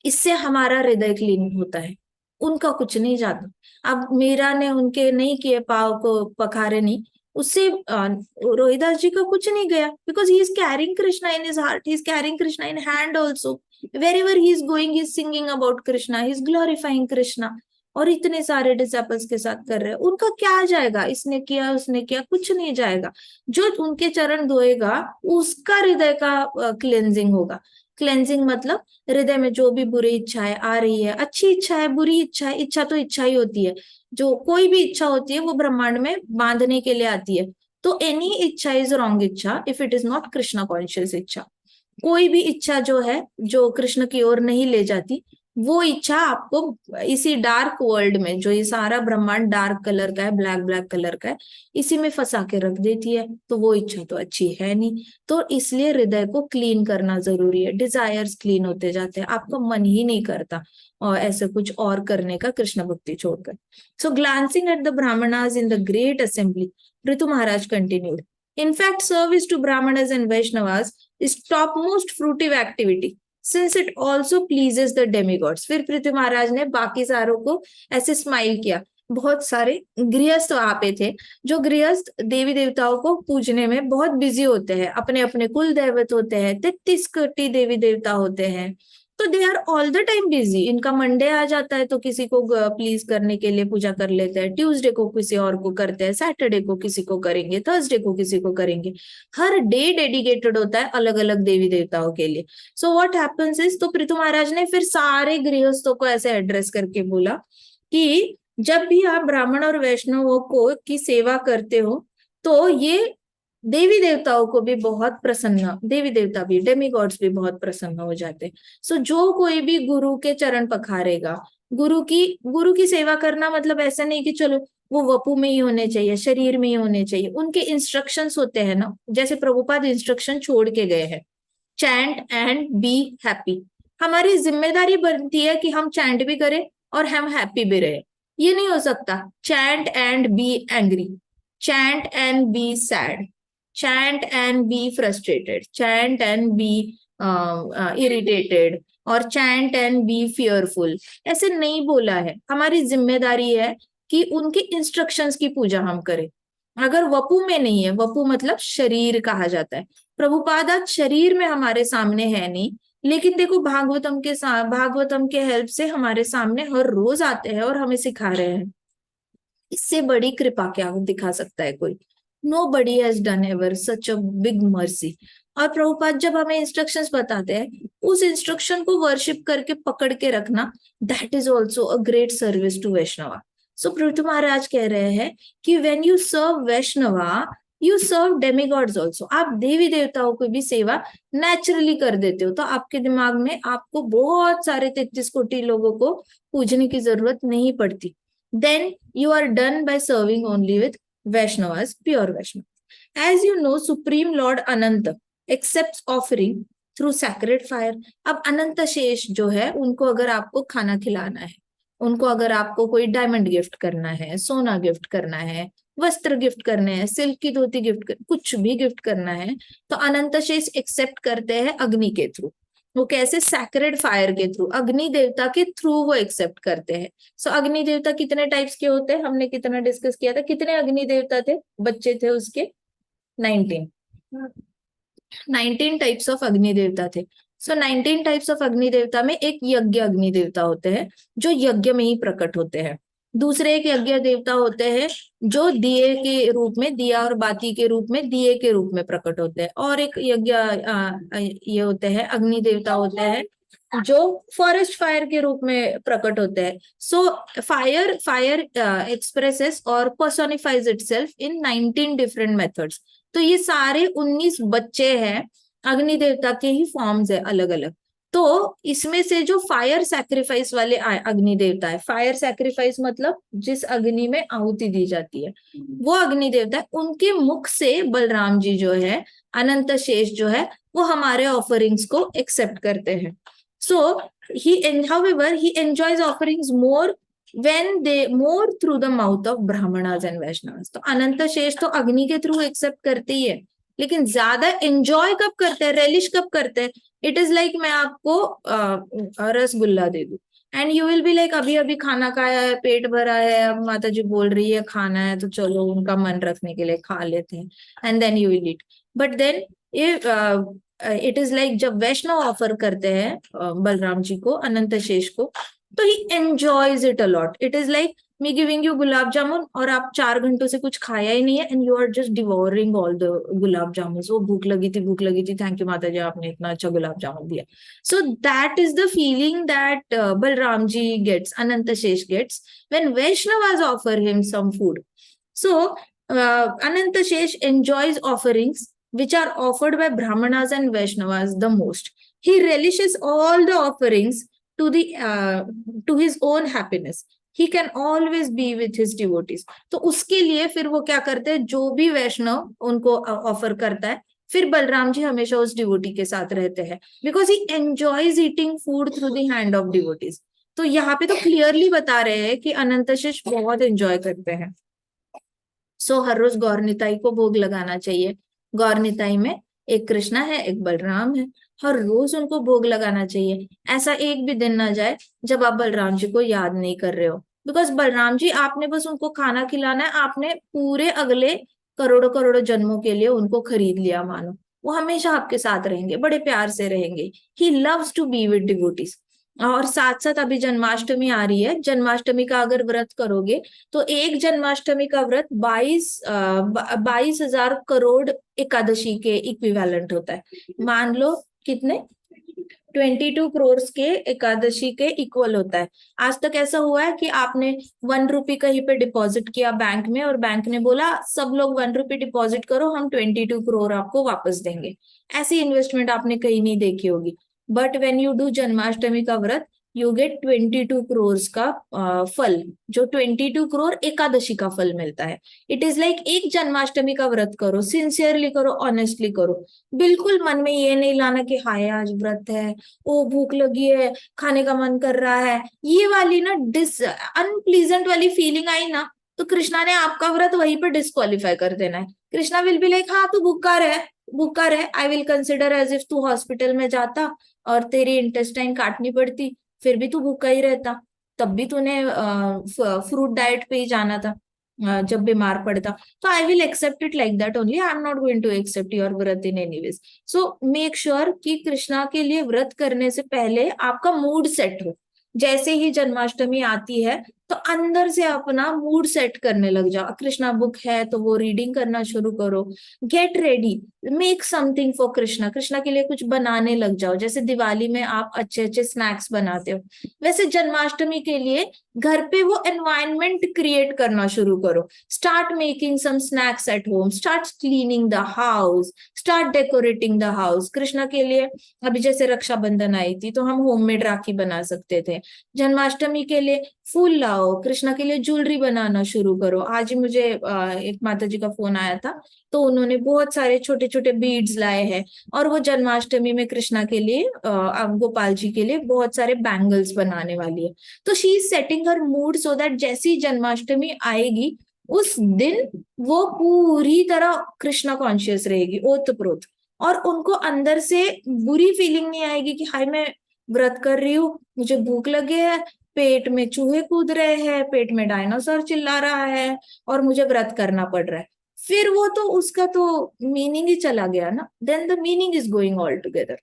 इससे हमारा हृदय क्लीन होता है, उनका कुछ नहीं जाता। अब मीरा ने उनके नहीं किए पाव को पखारे नहीं, उससे रोहिदास जी का कुछ नहीं गया, because he is carrying Krishna in his heart, he is carrying Krishna in hand also. Where he is going he is singing about Krishna, he is glorifying Krishna. और इतने सारे डिसेपल्स के साथ कर रहे हैं, उनका क्या जाएगा, इसने किया उसने किया, कुछ नहीं जाएगा। जो उनके चरण धोएगा उसका हृदय का क्लेंजिंग होगा। क्लेंजिंग मतलब हृदय में जो भी बुरी इच्छाएं आ रही है, अच्छी इच्छा है बुरी इच्छा है, इच्छा तो इच्छा ही होती है, जो कोई भी इच्छा होती है वो ब्रह्मांड में बांधने के लिए आती है। तो एनी इच्छा इज रॉन्ग इच्छा if it is not Krishna conscious इच्छा। कोई भी इच्छा जो है जो कृष्ण की ओर नहीं ले जाती, वो इच्छा आपको इसी डार्क वर्ल्ड में, जो ये सारा ब्रह्मांड डार्क कलर का है, ब्लैक ब्लैक कलर का है, इसी में फंसा के रख देती है। तो वो इच्छा तो अच्छी है नहीं। तो इसलिए हृदय को क्लीन करना जरूरी है। डिजायर्स क्लीन होते जाते हैं, आपका मन ही नहीं करता और ऐसे कुछ और करने का कृष्ण भक्ति छोड़कर। So glancing at the Brahmanas in the great assembly, Ritu Maharaj continued, in fact service to brahmanas and vaishnavas is topmost fruitive activity since it also pleases the demigods। फिर पृथ्वी महाराज ने बाकी सारों को ऐसे स्माइल किया। बहुत सारे गृहस्थ वहां पे थे, जो गृहस्थ देवी देवताओं को पूजने में बहुत बिजी होते हैं, अपने अपने कुल देवत होते हैं, 33 कोटि देवी देवता होते हैं, तो they are all the time busy. इनका मंडे आ जाता है तो किसी को प्लीज करने के लिए पूजा कर लेते हैं, ट्यूसडे को किसी और को करते हैं, सैटरडे को किसी को करेंगे, थर्सडे को किसी को करेंगे। हर डे डेडिकेटेड होता है अलग अलग देवी देवताओं के लिए। सो व्हाट हैपेंस इज, तो पृथु महाराज ने फिर सारे गृहस्थों को ऐसे एड्रेस करके बोला कि जब भी आप ब्राह्मण और वैष्णवों को की सेवा करते हो, तो ये देवी देवताओं को भी बहुत प्रसन्न, देवी देवता भी, डेमीगॉड्स भी बहुत प्रसन्न हो जाते। सो जो कोई भी गुरु के चरण पखारेगा, गुरु की सेवा करना मतलब ऐसा नहीं कि चलो वो वपु में ही होने चाहिए, शरीर में ही होने चाहिए। उनके इंस्ट्रक्शंस होते हैं ना, जैसे प्रभुपाद इंस्ट्रक्शन छोड़ के गए हैं, चैंट एंड बी हैप्पी। हमारी जिम्मेदारी बनती है कि हम चैंट भी करें और हम हैप्पी भी रहे। ये नहीं हो सकता chant and be angry, chant and be sad, chant and be frustrated, chant and be irritated, और chant and be fearful। ऐसे नहीं बोला है। हमारी जिम्मेदारी है कि उनके इंस्ट्रक्शंस की पूजा हम करें। अगर वपु में नहीं है, वपु मतलब शरीर कहा जाता है, प्रभुपाद आज शरीर में हमारे सामने है नहीं, लेकिन देखो भागवतम के हेल्प से हमारे सामने हर रोज आते हैं और हमें सिखा रहे हैं। इससे बड़ी कृपा क्या दिखा सकता है कोई? Nobody has done ever such a big mercy. और प्रभुपाद जब हमें इंस्ट्रक्शंस बताते हैं, उस इंस्ट्रक्शन को वर्शिप करके पकड़ के रखना, that is also a great service to Vaishnava. So Prithu Maharaj कह रहे हैं कि when you serve Vaishnava, you serve demigods also. आप देवी देवताओं की भी सेवा नेचुरली कर देते हो, तो आपके दिमाग में आपको बहुत सारे 33 कोटि लोगों को पूजने की जरूरत नहीं पड़ती। Then you are done by serving only with Vaishnavas, pure Vaishnavas. As you know, Supreme Lord Ananta accepts offering through sacred fire. अब अनंत शेष जो है, उनको अगर आपको खाना खिलाना है, उनको अगर आपको कोई डायमंड गिफ्ट करना है, सोना गिफ्ट करना है, वस्त्र गिफ्ट करने हैं, सिल्क की धोती कुछ भी गिफ्ट करना है, तो अनंत शेष एक्सेप्ट करते हैं अग्नि के थ्रू। वो कैसे? सैक्रेड फायर के थ्रू, अग्नि देवता के थ्रू वो एक्सेप्ट करते हैं। सो अग्नि देवता कितने टाइप्स के होते हैं, हमने कितना डिस्कस किया था, कितने अग्नि देवता थे, बच्चे थे उसके? 19। 19 टाइप्स ऑफ अग्नि देवता थे। सो 19 टाइप्स ऑफ अग्नि देवता में एक यज्ञ अग्नि देवता होते हैं, जो यज्ञ में ही प्रकट होते हैं। दूसरे एक यज्ञ देवता होते हैं, जो दिए के रूप में, दिया और बाती के रूप में, दिए के रूप में प्रकट होते हैं। और एक यज्ञ ये होते हैं, अग्नि देवता होते हैं, जो फॉरेस्ट फायर के रूप में प्रकट होते हैं। सो फायर एक्सप्रेसेस और पर्सोनिफाइज इटसेल्फ इन 19 डिफरेंट मेथड्स। तो ये सारे 19 बच्चे हैं, अग्नि देवता के ही फॉर्म्स है अलग अलग। तो इसमें से जो फायर सैक्रिफाइस वाले अग्नि देवता है, फायर सैक्रिफाइस मतलब जिस अग्नि में आहुति दी जाती है, वो अग्नि देवता है, उनके मुख से बलराम जी जो है, अनंत शेष जो है, वो हमारे ऑफरिंग्स को एक्सेप्ट करते हैं। So however, he enjoys offerings more more through the mouth of brahmanas and vaishnavas. तो अनंत शेष तो अग्नि के थ्रू एक्सेप्ट करते ही है, लेकिन ज्यादा एंजॉय कब करते हैं, रेलिश कब करते हैं? इट इज लाइक मैं आपको रसगुल्ला दे दूं, and you will be like अभी अभी खाना खाया है, पेट भरा है, अब माता जी बोल रही है खाना है, तो चलो उनका मन रखने के लिए खा लेते हैं, and then you will eat. But then it is like जब वैष्णव ऑफर करते हैं बलराम जी को, अनंत शेष को, तो he enjoys it a lot. It is like me giving you gulab jamun, और आप 4 घंटों से कुछ खाया ही नहीं है, and you are just devouring all the gulab jamun. वो भूख लगी थी, भूख लगी थी, थैंक यू माता जी, आपने इतना अच्छा गुलाब जामुन दिया। So that is the feeling that Balram ji gets, Anant Shesh gets, when Vaishnavas offer him some food. So Anant Shesh enjoys offerings which are offered by Brahmanas and Vaishnavas the most. He relishes all the offerings to his own happiness. He can always be with his devotees. तो उसके लिए फिर वो क्या करते हैं, जो भी वैष्णव उनको ऑफर करता है, फिर बलराम जी हमेशा उस डिवोटी के साथ रहते हैं, because he enjoys eating food through the hand of devotees. तो यहाँ पे तो क्लियरली बता रहे हैं कि अनंत शेष बहुत एंजॉय करते हैं। सो हर रोज गौर निताई को भोग लगाना चाहिए। गौर निताई में एक कृष्णा है, एक बलराम है, हर रोज उनको भोग लगाना चाहिए। ऐसा एक भी दिन ना जाए जब आप बलराम जी को याद नहीं कर रहे हो, बिकॉज बलराम जी आपने बस उनको खाना खिलाना है, आपने पूरे अगले करोड़ों करोड़ों जन्मों के लिए उनको खरीद लिया मानो। वो हमेशा आपके साथ रहेंगे, बड़े प्यार से रहेंगे। He loves to be with devotees. और साथ साथ अभी जन्माष्टमी आ रही है, जन्माष्टमी का अगर व्रत करोगे, तो एक जन्माष्टमी का व्रत 22,000 करोड़ एकादशी के इक्विवेलेंट होता है। मान लो कितने, 22 करोड़ के एकादशी के इक्वल होता है। आज तक ऐसा हुआ है कि आपने 1 रुपी कहीं पे डिपॉजिट किया बैंक में, और बैंक ने बोला सब लोग 1 रुपी डिपॉजिट करो, हम 22 करोड़ आपको वापस देंगे। ऐसी इन्वेस्टमेंट आपने कहीं नहीं देखी होगी। But when you do Janmashtami का व्रत, यू गेट 22 करोड़ का फल, जो 22 करोड़ एकादशी का फल मिलता है। इट इज लाइक एक जन्माष्टमी का व्रत करो, सिंसियरली करो, ऑनेस्टली करो। बिल्कुल मन में ये नहीं लाना कि हाय आज व्रत है, ओ भूख लगी है, खाने का मन कर रहा है, ये वाली ना अनप्लीजेंट वाली फीलिंग आई ना, तो कृष्णा ने आपका व्रत वहीं पर डिस्क्वालीफाई कर देना है। कृष्णा विल बी लाइक हाँ तू भूखा रहे, भूखा रहे, I will consider as if तू हॉस्पिटल में जाता और तेरी इंटेस्टाइन काटनी पड़ती, फिर भी तू भूखा ही रहता, तब भी तूने फ्रूट डाइट पे ही जाना था जब बीमार पड़ता। तो I will accept it like that only, I am not going to accept your vrat in anyways. So make sure कि कृष्णा के लिए व्रत करने से पहले आपका मूड सेट हो। जैसे ही जन्माष्टमी आती है, तो अंदर से अपना मूड सेट करने लग जाओ। कृष्णा बुक है तो वो रीडिंग करना शुरू करो। Get ready, make something for Krishna, Krishna के लिए कुछ बनाने लग जाओ। जैसे दिवाली में आप अच्छे अच्छे स्नैक्स बनाते हो, वैसे जन्माष्टमी के लिए घर पे वो एनवायरनमेंट क्रिएट करना शुरू करो। Start making some snacks at home, start cleaning the house, start decorating the house. Krishna के लिए अभी जैसे रक्षाबंधन आई थी तो हम होममेड राखी बना सकते थे। जन्माष्टमी के लिए फूल लाओ, कृष्णा के लिए ज्वेलरी बनाना शुरू करो। आज ही मुझे एक माता जी का फोन आया था, तो उन्होंने बहुत सारे छोटे छोटे बीड्स लाए हैं, और वो जन्माष्टमी में कृष्णा के लिए गोपाल जी के लिए बहुत सारे बैंगल्स बनाने वाली है। तो she is setting her mood so that जैसी जन्माष्टमी आएगी उस दिन वो पूरी तरह कृष्णा कॉन्शियस रहेगी, ओतप्रोत। और उनको अंदर से बुरी फीलिंग नहीं आएगी कि हाय मैं व्रत कर रही हूँ, मुझे भूख लगे है, पेट में चूहे कूद रहे हैं, पेट में डायनासोर चिल्ला रहा है, और मुझे व्रत करना पड़ रहा है। फिर वो तो उसका तो मीनिंग ही चला गया ना, then the meaning is going all together.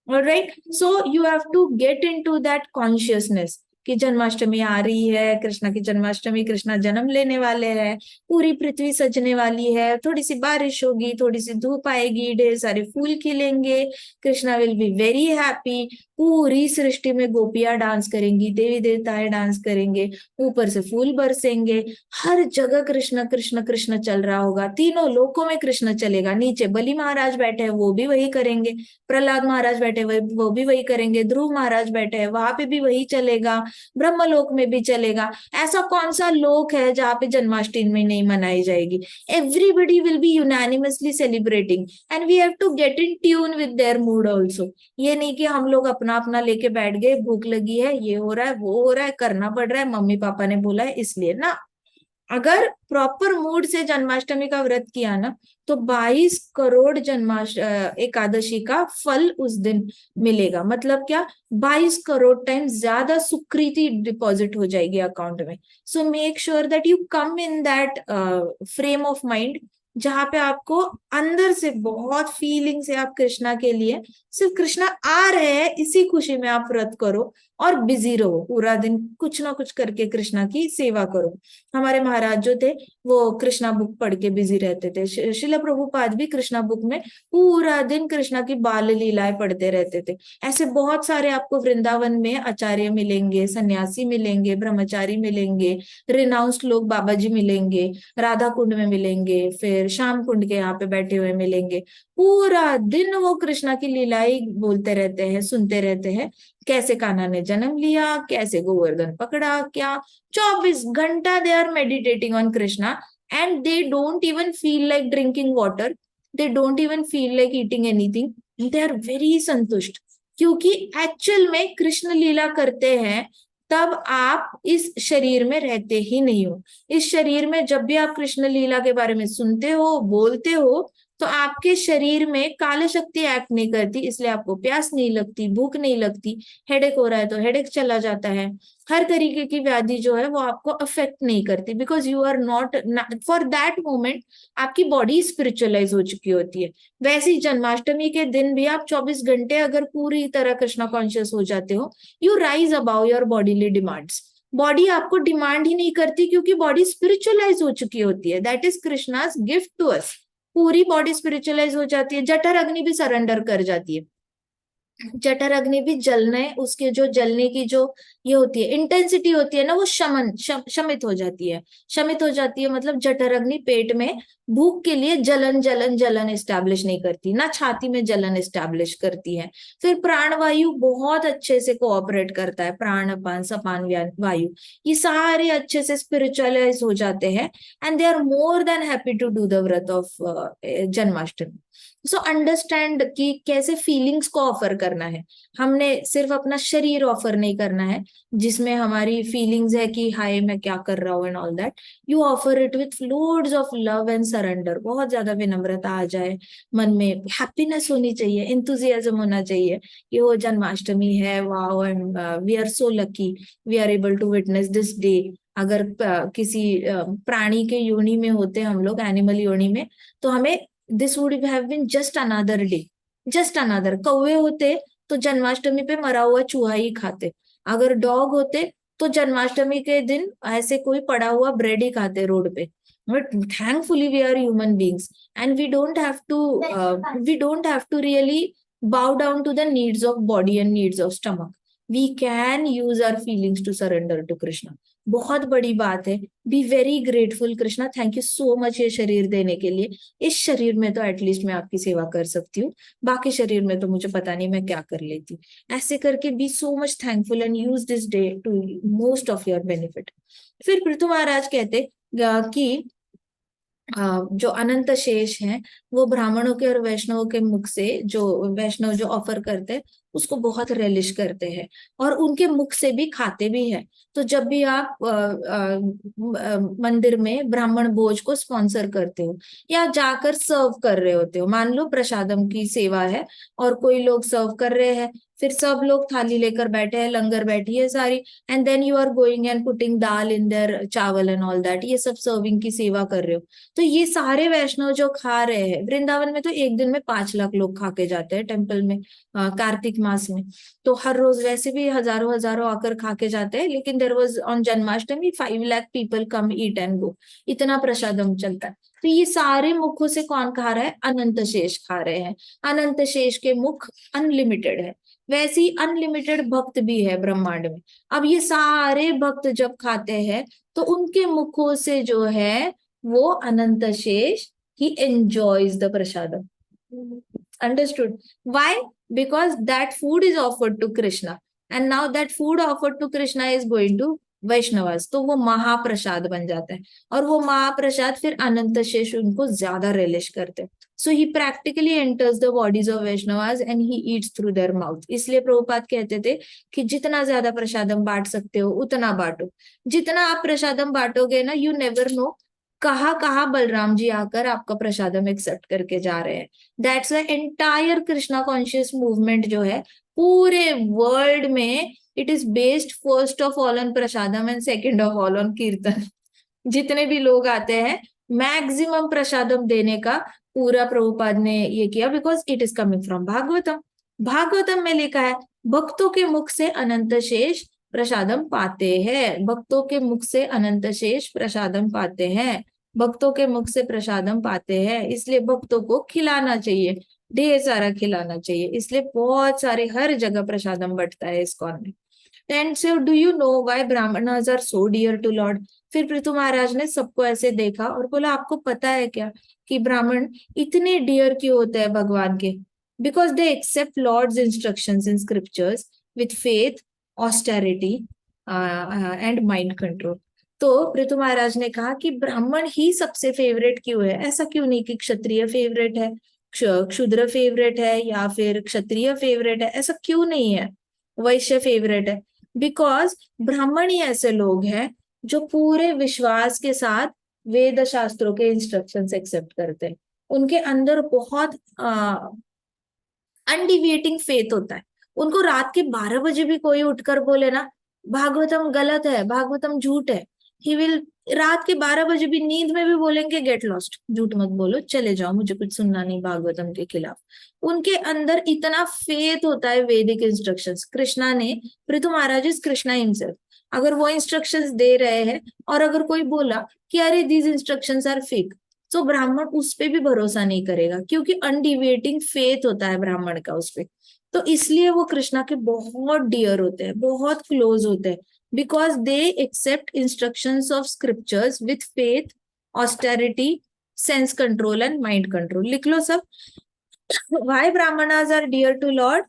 Alright, so you have to get into that consciousness कि जन्माष्टमी आ रही है, कृष्णा की जन्माष्टमी, कृष्णा जन्म लेने वाले हैं, पूरी पृथ्वी सजने वाली है, थोड़ी सी बारिश होगी, थोड़ी सी धूप आएगी, ढेर सारे फूल खिलेंगे, Krishna will be very happy. पूरी सृष्टि में गोपियां डांस करेंगी, देवी देवताएं डांस करेंगे, ऊपर से फूल बरसेंगे, हर जगह कृष्ण कृष्ण कृष्ण चल रहा होगा, तीनों लोकों में कृष्ण चलेगा। नीचे बलि महाराज बैठे हैं वो भी वही करेंगे, प्रहलाद महाराज बैठे वो भी वही करेंगे, ध्रुव महाराज बैठे हैं वहां पे भी वही चलेगा, ब्रह्मलोक में भी चलेगा। ऐसा कौन सा लोक है जहाँ पे जन्माष्टमी नहीं मनाई जाएगी? Everybody will be unanimously celebrating and we have to get in tune with their mood also. ये नहीं कि हम लोग अपना अपना लेके बैठ गए, भूख लगी है, ये हो रहा है, वो हो रहा है, करना पड़ रहा है, मम्मी पापा ने बोला है इसलिए ना। अगर प्रॉपर मूड से जन्माष्टमी का व्रत किया ना, तो 22 करोड़ एकादशी का फल उस दिन मिलेगा। मतलब क्या, 22 करोड़ टाइम ज्यादा सुकृति डिपॉजिट हो जाएगी अकाउंट में। सो make sure that you come in that frame of mind जहां पे आपको अंदर से बहुत फीलिंग से आप कृष्णा के लिए, सिर्फ कृष्णा आ रहे हैं इसी खुशी में आप व्रत करो, और बिजी रहो पूरा दिन, कुछ ना कुछ करके कृष्णा की सेवा करो। हमारे महाराज जो थे वो कृष्णा बुक पढ़ के बिजी रहते थे। शिला प्रभुपाद भी कृष्णा बुक में पूरा दिन कृष्णा की बाल लीलाएं पढ़ते रहते थे। ऐसे बहुत सारे आपको वृंदावन में आचार्य मिलेंगे, सन्यासी मिलेंगे, ब्रह्मचारी मिलेंगे, रिनाउंस्ड लोग बाबा जी मिलेंगे, राधा कुंड में मिलेंगे, फिर श्याम कुंड के यहाँ पे बैठे हुए मिलेंगे। पूरा दिन वो कृष्णा की लीलाएं बोलते रहते हैं, सुनते रहते हैं, कैसे कान्हा ने जन्म लिया, कैसे गोवर्धन पकड़ा, क्या 24 घंटा they are meditating on Krishna, and they don't even feel like drinking water, they don't even feel like eating anything, they are very संतुष्ट। क्योंकि एक्चुअल में कृष्ण लीला करते हैं तब आप इस शरीर में रहते ही नहीं हो। इस शरीर में जब भी आप कृष्ण लीला के बारे में सुनते हो, बोलते हो, तो आपके शरीर में काल शक्ति एक्ट नहीं करती, इसलिए आपको प्यास नहीं लगती, भूख नहीं लगती, हेडेक हो रहा है तो हेडेक चला जाता है, हर तरीके की व्याधि जो है वो आपको अफेक्ट नहीं करती, because you are not for that moment, आपकी बॉडी स्पिरिचुअलाइज हो चुकी होती है। वैसे ही जन्माष्टमी के दिन भी आप 24 घंटे अगर पूरी तरह कृष्णा कॉन्शियस हो जाते हो, you rise above your bodily demands. Body आपको डिमांड ही नहीं करती क्योंकि बॉडी स्पिरिचुअलाइज हो चुकी होती है। That is Krishna's gift to us. पूरी बॉडी स्पिरिचुअलाइज हो जाती है, जठर अग्नि भी सरेंडर कर जाती है। जठर अग्नि भी जलने, उसके जो जलने की जो ये होती है इंटेंसिटी होती है ना, वो शमित हो जाती है। शमित हो जाती है मतलब जठर अग्नि पेट में भूख के लिए जलन जलन जलन एस्टैब्लिश नहीं करती, ना छाती में जलन एस्टैब्लिश करती है। फिर प्राणवायु बहुत अच्छे से कोऑपरेट करता है, प्राण अपान सपान वायु, ये सारे अच्छे से स्पिरिचुअलाइज हो जाते हैं, and they are more than happy to do the vrat of Janmashtami. So understand कि कैसे फीलिंग्स को ऑफर करना है। हमने सिर्फ अपना शरीर ऑफर नहीं करना है जिसमें हमारी फीलिंग्स है कि हाय मैं क्या कर रहा हूँ and all that. You offer it with loads of love and surrender. बहुत ज्यादा विनम्रता आ जाए मन में, हैप्पीनेस होनी चाहिए, इंथुजियाज्म होना चाहिए कि वो जन्माष्टमी है, wow, and we are so lucky we are able to witness this day. अगर किसी प्राणी के योनि में होते हम लोग, एनिमल योनि में, तो हमें this would have been just another day, just another. कौवे होते तो जन्माष्टमी पे मरा हुआ चूहा ही खाते, अगर डॉग होते तो जन्माष्टमी के दिन ऐसे कोई पड़ा हुआ ब्रेड ही खाते रोड पे, but thankfully we are human beings and we don't have to really bow down to the needs of body and needs of stomach. We can use our feelings to surrender to Krishna. बहुत बड़ी बात है. Be very grateful Krishna, thank you so much ये शरीर देने के लिए. इस शरीर में तो एटलीस्ट मैं आपकी सेवा कर सकती हूँ, बाकी शरीर में तो मुझे पता नहीं मैं क्या कर लेती. ऐसे करके be so much thankful and use this day to most of your benefit. फिर पृथु महाराज कहते कि जो अनंत शेष है वो ब्राह्मणों के और वैष्णवों के मुख से, जो वैष्णव जो ऑफर करते हैं उसको बहुत रेलिश करते हैं और उनके मुख से भी खाते भी है. तो जब भी आप मंदिर में ब्राह्मण भोज को स्पॉन्सर करते हो या जाकर सर्व कर रहे होते हो, मान लो प्रसादम की सेवा है और कोई लोग सर्व कर रहे हैं, फिर सब लोग थाली लेकर बैठे हैं, लंगर बैठी है सारी, and then you are going and putting dal in their chawal and all that, ये सब सर्विंग की सेवा कर रहे हो. तो ये सारे वैष्णव जो खा रहे हैं, वृंदावन में तो एक दिन में 5 लाख लोग खा के जाते हैं टेम्पल में कार्तिक मास में. तो हर रोज वैसे भी हजारों हजारों आकर खा के जाते हैं, लेकिन there was on Janmashtami 5 lakh people come eat and go, इतना प्रसादम चलता है. तो ये सारे मुखों से कौन खा रहा है? अनंत शेष खा रहे हैं. अनंत शेष के मुख अनलिमिटेड है, वैसे ही अनलिमिटेड भक्त भी है ब्रह्मांड में. अब ये सारे भक्त जब खाते हैं तो उनके मुखों से जो है वो अनंत शेष, he enjoys the prasadam. Understood? Why? Because that food is offered to Krishna, and now that food offered to Krishna is going to Vaishnavas, तो वो महाप्रसाद बन जाता है और वो महाप्रसाद फिर अनंत शेष उनको ज्यादा रिलिश करते हैं. So he practically enters the bodies of Vaishnavas and he eats through their mouth. इसलिए प्रभुपाद कहते थे कि जितना ज्यादा प्रसादम बांट सकते हो उतना बांटो. जितना आप प्रसादम बांटोगे ना, यू नेवर नो कहाँ कहाँ बलराम जी आकर आपका प्रसादम एक्सेप्ट करके जा रहे हैं. That's why entire Krishna conscious movement जो है पूरे वर्ल्ड में, it is based first of all on prasadam and second of all on कीर्तन. जितने भी लोग आते हैं मैक्सिमम प्रसादम देने का पूरा प्रभुपाद ने ये किया, because it is coming from Bhagavatam. Bhagavatam में लिखा है भक्तों के मुख से अनंत शेष प्रसादम पाते हैं, भक्तों के मुख से अनंत शेष प्रसादम पाते हैं, भक्तों के मुख से प्रसादम पाते हैं. इसलिए भक्तों को खिलाना चाहिए, ढेर सारा खिलाना चाहिए. इसलिए बहुत सारे हर जगह प्रसादम बंटता है इस्कॉन में. And so do you know why Brahmanas are so dear to Lord? फिर पृथु महाराज ने सबको ऐसे देखा और बोला आपको पता है क्या कि ब्राह्मण इतने डियर क्यों होते हैं भगवान के? Because they accept Lord's instructions in scriptures with faith, austerity and mind control. तो पृथु महाराज ने कहा कि ब्राह्मण ही सबसे फेवरेट क्यों है? ऐसा क्यों नहीं कि क्षत्रिय फेवरेट है, क्षुद्र फेवरेट है या फिर क्षत्रिय फेवरेट है, ऐसा क्यों नहीं है? वैश्य फेवरेट है. बिकॉज ब्राह्मण ही ऐसे लोग हैं जो पूरे विश्वास के साथ वेद शास्त्रों के इंस्ट्रक्शंस एक्सेप्ट करते हैं. उनके अंदर बहुत अनडिविएटिंग फेथ होता है. उनको रात के 12 बजे भी कोई उठकर बोले ना भागवतम गलत है, भागवतम झूठ है, ही विल रात के 12 बजे भी नींद में भी बोलेंगे गेट लॉस्ट, झूठ मत बोलो, चले जाओ, मुझे कुछ सुनना नहीं भागवतम के खिलाफ. उनके अंदर इतना फेथ होता है वैदिक इंस्ट्रक्शंस. कृष्णा ने, पृथु महाराज इज कृष्णा हिमसेल्फ, अगर वो इंस्ट्रक्शंस दे रहे हैं और अगर कोई बोला कि अरे दीज इंस्ट्रक्शंस आर फेक, तो ब्राह्मण उस पे भी भरोसा नहीं करेगा, क्योंकि अनडिविएटिंग फेथ होता है ब्राह्मण का उस पे. तो इसलिए वो कृष्णा के बहुत डियर होते हैं, बहुत क्लोज होते हैं, because they accept instructions of scriptures with faith, austerity, sense control and mind control. लिख लो सब. Why Brahmanas are dear to Lord?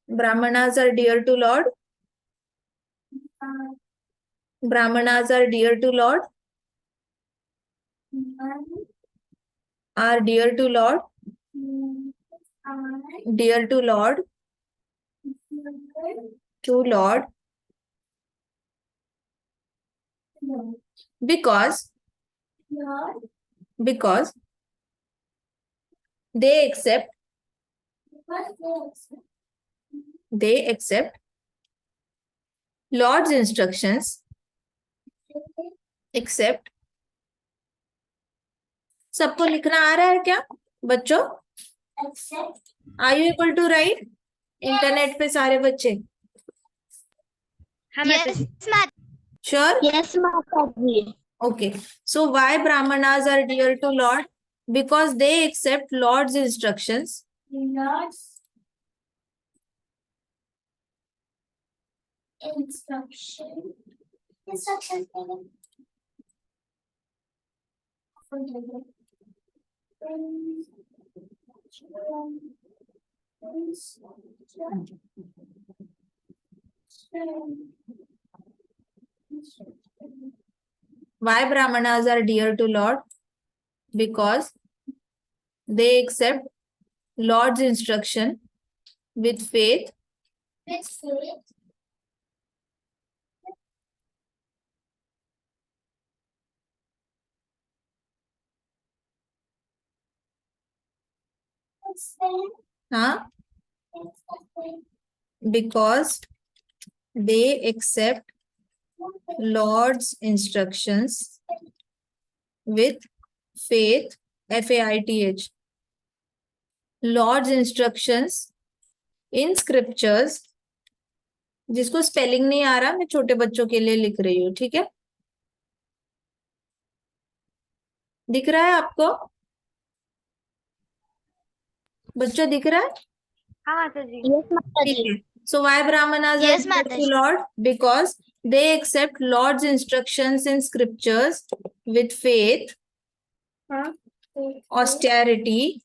Brahmanas are dear to Lord. Brahmanas are dear to Lord. Are dear to Lord. Dear to Lord. To Lord. Because they accept Lord's instructions, except. सबको लिखना आ रहा है क्या बच्चों? Are you able to write? Internet पे सारे बच्चे हाँ Mata ji. Sure? Yes, Mataji. Okay. So why Brahmanas are dear to Lord? Because they accept Lord's instructions. Lord's instruction. Instructions. Why Brahmanas are dear to Lord? Because they accept Lord's instruction with faith. With faith. Huh? Because they accept Lord's instructions with faith. Faith. Lord's instructions in scriptures. जिसको spelling नहीं आ रहा मैं छोटे बच्चों के लिए लिख रही हूँ, ठीक है? दिख रहा है आपको? बच्चों दिख रहा है? हाँ माता जी। Yes, Mataji. ठीक है. So why Brahmanas are dear to Lord? Because they accept Lord's instructions in scriptures with faith, austerity,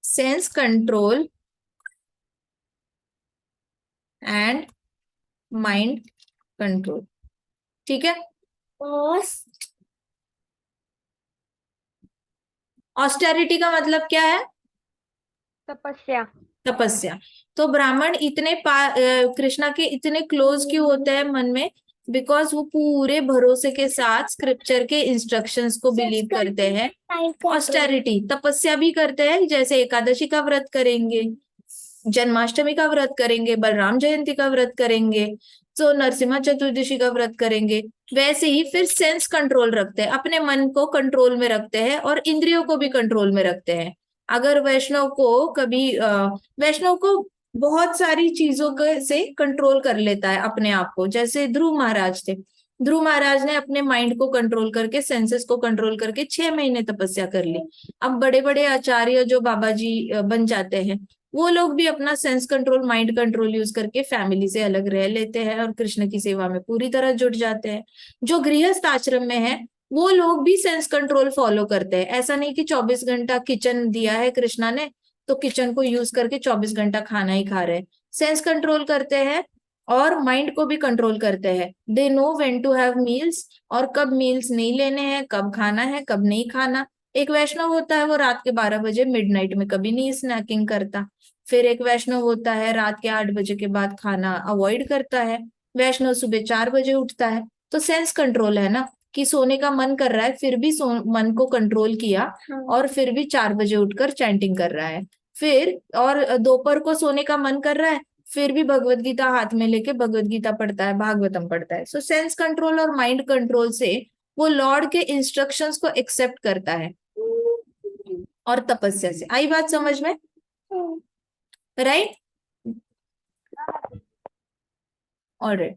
sense control, and mind control. ठीक है? ऑस्टेरिटी का मतलब क्या है? तपस्या। तपस्या. तो ब्राह्मण इतने कृष्णा के इतने क्लोज क्यों होते हैं मन में? बिकॉज वो पूरे भरोसे के साथ स्क्रिप्चर के इंस्ट्रक्शंस को बिलीव करते हैं. ऑस्टेरिटी तपस्या भी करते हैं, जैसे एकादशी का व्रत करेंगे, जन्माष्टमी का व्रत करेंगे, बलराम जयंती का व्रत करेंगे, तो नरसिम्हा चतुर्दशी का व्रत करेंगे. वैसे ही फिर सेंस कंट्रोल रखते हैं, अपने मन को कंट्रोल में रखते हैं और इंद्रियों को भी कंट्रोल में रखते हैं. अगर वैष्णव को कभी वैष्णव को बहुत सारी चीजों से कंट्रोल कर लेता है अपने आप को. जैसे ध्रुव महाराज थे. ध्रुव महाराज ने अपने माइंड को कंट्रोल करके, सेंसेस को कंट्रोल करके 6 महीने तपस्या कर ली. अब बड़े बड़े आचार्य जो बाबा जी बन जाते हैं, वो लोग भी अपना sense control, mind control use करके फैमिली से अलग रह लेते हैं और कृष्ण की सेवा में पूरी तरह जुट जाते हैं. जो गृहस्थ आश्रम में है वो लोग भी सेंस कंट्रोल फॉलो करते हैं. ऐसा नहीं कि 24 घंटा किचन दिया है कृष्णा ने तो किचन को यूज करके 24 घंटा खाना ही खा रहे हैं. सेंस कंट्रोल करते हैं और माइंड को भी कंट्रोल करते हैं. They know when to have meals, और कब मील्स नहीं लेने हैं, कब खाना है कब नहीं खाना. एक वैष्णव होता है वो रात के 12 बजे मिडनाइट में कभी नहीं स्नैकिंग करता. फिर एक वैष्णव होता है रात के 8 बजे के बाद खाना अवॉइड करता है. वैष्णव सुबह 4 बजे उठता है. तो सेंस कंट्रोल है ना, कि सोने का मन कर रहा है फिर भी मन को कंट्रोल किया और फिर भी 4 बजे उठकर चैंटिंग कर रहा है. फिर और दोपहर को सोने का मन कर रहा है फिर भी भगवत गीता हाथ में लेके भगवत गीता पढ़ता है, भागवतम पढ़ता है. सो सेंस कंट्रोल और माइंड कंट्रोल से वो लॉर्ड के इंस्ट्रक्शंस को एक्सेप्ट करता है और तपस्या से. आई बात समझ में? Right? Alright.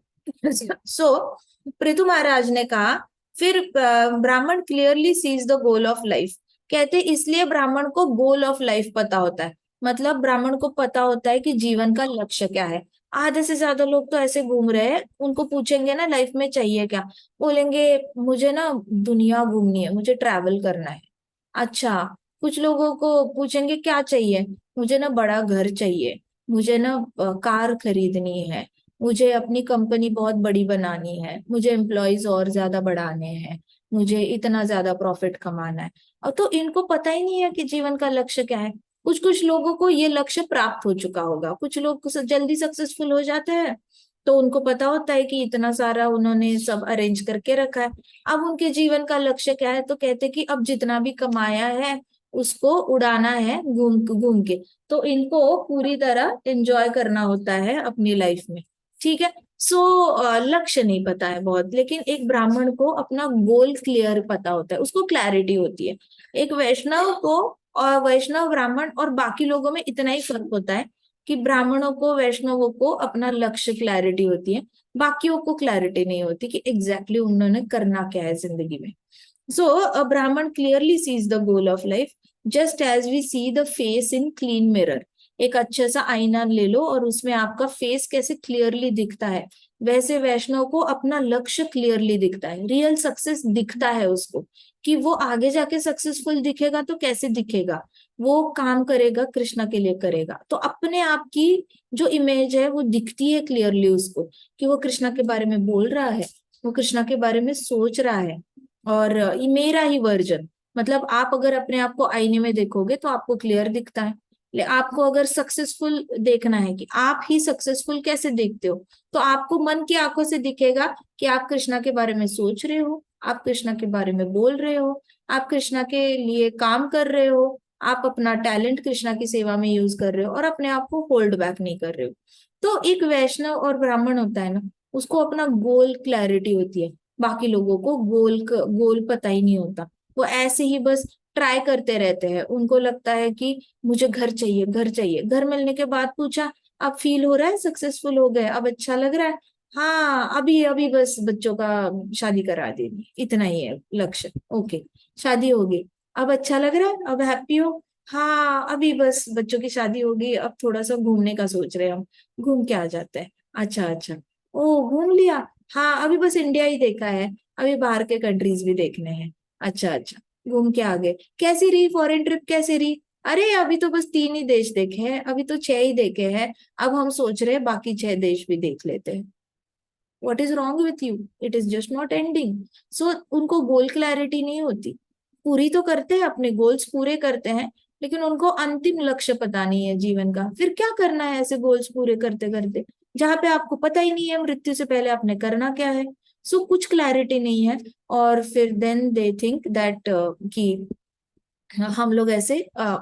So Prithu Maharaj ने कहा, फिर Brahmin clearly sees the goal of life. कहते इसलिए ब्राह्मण को गोल ऑफ लाइफ पता होता है. मतलब ब्राह्मण को पता होता है कि जीवन का लक्ष्य क्या है. आधे से ज्यादा लोग तो ऐसे घूम रहे हैं, उनको पूछेंगे ना लाइफ में चाहिए क्या, बोलेंगे मुझे ना दुनिया घूमनी है, मुझे ट्रैवल करना है. अच्छा, कुछ लोगों को पूछेंगे क्या चाहिए, मुझे ना बड़ा घर चाहिए, मुझे ना कार खरीदनी है, मुझे अपनी कंपनी बहुत बड़ी बनानी है, मुझे एम्प्लॉयज और ज्यादा बढ़ाने हैं, मुझे इतना ज्यादा प्रॉफिट कमाना है. और तो इनको पता ही नहीं है कि जीवन का लक्ष्य क्या है. कुछ कुछ लोगों को ये लक्ष्य प्राप्त हो चुका होगा, कुछ लोग जल्दी सक्सेसफुल हो जाते हैं तो उनको पता होता है कि इतना सारा उन्होंने सब अरेंज करके रखा है. अब उनके जीवन का लक्ष्य क्या है, तो कहते कि अब जितना भी कमाया है उसको उड़ाना है घूम घूम के. तो इनको पूरी तरह एंजॉय करना होता है अपनी लाइफ में. ठीक है. सो लक्ष्य नहीं पता है बहुत, लेकिन एक ब्राह्मण को अपना गोल क्लियर पता होता है, उसको क्लैरिटी होती है. एक वैष्णव को और वैष्णव ब्राह्मण और बाकी लोगों में इतना ही फर्क होता है कि ब्राह्मणों को, वैष्णवों को अपना लक्ष्य क्लैरिटी होती है, बाकियों को क्लैरिटी नहीं होती कि एग्जैक्टली उन्होंने करना क्या है जिंदगी में. So a Brahman clearly sees the goal of life, just as we see the face in clean mirror. एक अच्छा सा आईना ले लो और उसमें आपका फेस कैसे क्लियरली दिखता है, वैसे वैष्णव को अपना लक्ष्य क्लियरली दिखता है, रियल सक्सेस दिखता है उसको, कि वो आगे जाके सक्सेसफुल दिखेगा तो कैसे दिखेगा, वो काम करेगा कृष्णा के लिए करेगा, तो अपने आप की जो इमेज है वो दिखती है क्लियरली उसको, कि वो कृष्णा के बारे में बोल रहा है, वो कृष्णा के बारे में सोच रहा है. और ये मेरा ही वर्जन, मतलब आप अगर अपने आप को आईने में देखोगे तो आपको क्लियर दिखता है. आपको अगर सक्सेसफुल देखना है कि आप ही सक्सेसफुल कैसे देखते हो, तो आपको मन की आंखों से दिखेगा कि आप कृष्णा के बारे में सोच रहे हो, आप कृष्णा के बारे में बोल रहे हो, आप कृष्णा के लिए काम कर रहे हो, आप अपना टैलेंट कृष्णा की सेवा में यूज कर रहे हो और अपने आप को होल्ड बैक नहीं कर रहे हो. तो एक वैष्णव और ब्राह्मण होता है ना, उसको अपना गोल क्लैरिटी होती है. बाकी लोगों को गोल पता ही नहीं होता, वो ऐसे ही बस ट्राई करते रहते हैं. उनको लगता है कि मुझे घर चाहिए, घर चाहिए. घर मिलने के बाद पूछा, अब फील हो रहा है सक्सेसफुल हो गए, अब अच्छा लग रहा है, हाँ अभी अभी बस बच्चों का शादी करा देनी, इतना ही है लक्ष्य. ओके, शादी होगी, अब अच्छा लग रहा है, अब हैप्पी हो, हाँ अभी बस बच्चों की शादी होगी, अब थोड़ा सा घूमने का सोच रहे हैं हम, घूम के आ जाते हैं. अच्छा अच्छा, ओ घूम लिया, हाँ अभी बस इंडिया ही देखा है, अभी बाहर के कंट्रीज भी देखने हैं. अच्छा अच्छा, घूम के आ गए, कैसी रही फॉरेन ट्रिप, कैसी रही, अरे अभी तो बस 3 ही देश देखे हैं, अभी तो 6 ही देखे हैं, अब हम सोच रहे हैं बाकी 6 देश भी देख लेते हैं. What is wrong with you, it is just not ending. So उनको गोल क्लैरिटी नहीं होती. पूरी तो करते हैं, अपने गोल्स पूरे करते हैं, लेकिन उनको अंतिम लक्ष्य पता नहीं है जीवन का. फिर क्या करना है ऐसे गोल्स पूरे करते करते, जहां पे आपको पता ही नहीं है मृत्यु से पहले आपने करना क्या है. सो कुछ क्लैरिटी नहीं है. और फिर देन दे थिंक दैट कि हम लोग ऐसे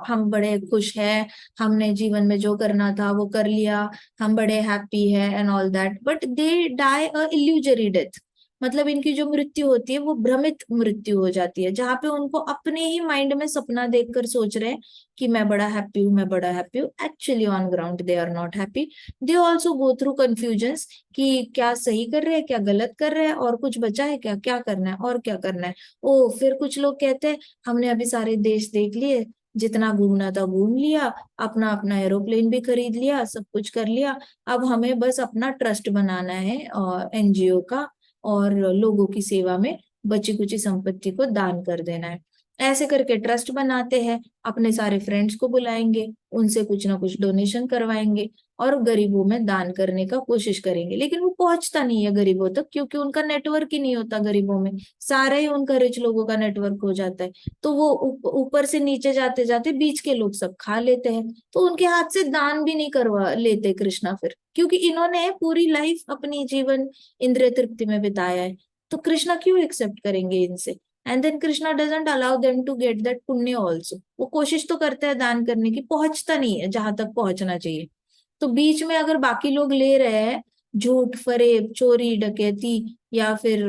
हम बड़े खुश हैं, हमने जीवन में जो करना था वो कर लिया, हम बड़े हैप्पी है and all that, but they die a illusory death. मतलब इनकी जो मृत्यु होती है वो भ्रमित मृत्यु हो जाती है, जहां पे उनको अपने ही माइंड में सपना देखकर सोच रहे हैं कि मैं बड़ा हैप्पी हूँ, मैं बड़ा हैप्पी हूँ. Actually on ground they are not happy. They also go through confusions कि क्या सही कर रहे हैं, क्या गलत कर रहे हैं, और कुछ बचा है क्या, क्या करना है और क्या करना है. ओ फिर कुछ लोग कहते हैं हमने अभी सारे देश देख लिए, जितना घूमना था घूम लिया, अपना अपना एरोप्लेन भी खरीद लिया, सब कुछ कर लिया, अब हमें बस अपना ट्रस्ट बनाना है एनजीओ का, और लोगों की सेवा में बची कुची संपत्ति को दान कर देना है. ऐसे करके ट्रस्ट बनाते हैं, अपने सारे फ्रेंड्स को बुलाएंगे, उनसे कुछ ना कुछ डोनेशन करवाएंगे और गरीबों में दान करने का कोशिश करेंगे. लेकिन वो पहुंचता नहीं है गरीबों तक, क्योंकि उनका नेटवर्क ही नहीं होता गरीबों में, सारे ही उनका रिच लोगों का नेटवर्क हो जाता है. तो वो ऊपर से नीचे जाते जाते बीच के लोग सब खा लेते हैं, तो उनके हाथ से दान भी नहीं करवा लेते कृष्णा फिर, क्योंकि इन्होंने पूरी लाइफ अपनी जीवन इंद्रिय तृप्ति में बिताया है. तो कृष्णा क्यों एक्सेप्ट करेंगे इनसे. And then Krishna doesn't allow them to get that punya also. वो कोशिश तो करते हैं दान करने की, पहुंचता नहीं है जहां तक पहुंचना चाहिए. तो बीच में अगर बाकी लोग ले रहे हैं, झूठ फरेब चोरी डकैती, या फिर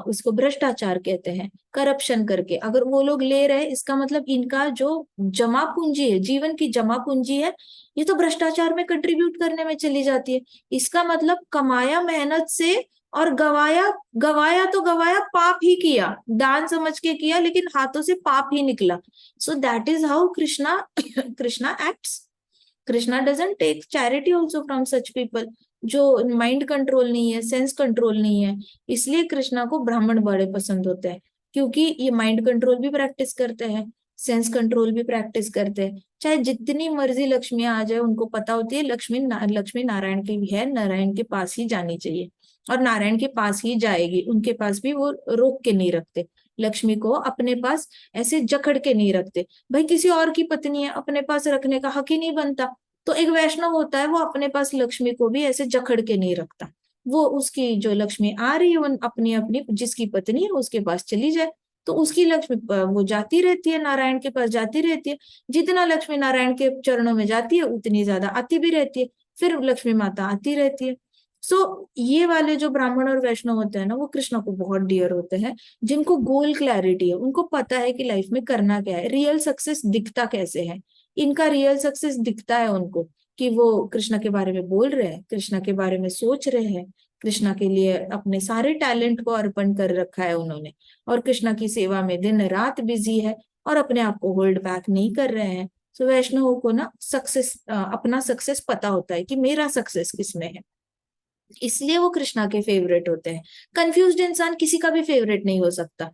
उसको भ्रष्टाचार कहते हैं, करप्शन करके अगर वो लोग ले रहे हैं, इसका मतलब इनका जो जमा पूंजी है, जीवन की जमा पूंजी है, ये तो भ्रष्टाचार में कंट्रीब्यूट करने में चली जाती है. इसका मतलब कमाया मेहनत से, और गवाया, गवाया तो गवाया, पाप ही किया, दान समझ के किया लेकिन हाथों से पाप ही निकला. So that is how Krishna Krishna acts. Krishna doesn't take charity also from such people, जो माइंड कंट्रोल नहीं है, सेंस कंट्रोल नहीं है. इसलिए कृष्णा को ब्राह्मण बड़े पसंद होते हैं, क्योंकि ये माइंड कंट्रोल भी प्रैक्टिस करते हैं, सेंस कंट्रोल भी प्रैक्टिस करते हैं. चाहे जितनी मर्जी लक्ष्मियां आ जाए, उनको पता होती है लक्ष्मी नारायण की भी है, नारायण के पास ही जानी चाहिए, और नारायण के पास ही जाएगी. उनके पास भी वो रोक के नहीं रखते, लक्ष्मी को अपने पास ऐसे जकड़ के नहीं रखते. भाई किसी और की पत्नी है, अपने पास रखने का हक ही नहीं बनता. तो एक वैष्णव होता है, वो अपने पास लक्ष्मी को भी ऐसे जकड़ के नहीं रखता. वो उसकी जो लक्ष्मी आ रही है, वो अपनी अपनी जिसकी पत्नी है उसके पास चली जाए, तो उसकी लक्ष्मी वो जाती रहती है, नारायण के पास जाती रहती है. जितना लक्ष्मी नारायण के चरणों में जाती है उतनी ज्यादा आती भी रहती है, फिर लक्ष्मी माता आती रहती है. सो ये वाले जो ब्राह्मण और वैष्णव होते हैं ना, वो कृष्ण को बहुत डियर होते हैं, जिनको गोल क्लैरिटी है, उनको पता है कि लाइफ में करना क्या है, रियल सक्सेस दिखता कैसे है. इनका रियल सक्सेस दिखता है उनको, कि वो कृष्णा के बारे में बोल रहे हैं, कृष्णा के बारे में सोच रहे हैं, कृष्णा के लिए अपने सारे टैलेंट को अर्पण कर रखा है उन्होंने, और कृष्णा की सेवा में दिन रात बिजी है, और अपने आप को होल्ड बैक नहीं कर रहे हैं। सो वैष्णव को ना सक्सेस, अपना सक्सेस पता होता है कि मेरा सक्सेस किसमें है, इसलिए वो कृष्णा के फेवरेट होते हैं। कंफ्यूज्ड इंसान किसी का भी फेवरेट नहीं हो सकता।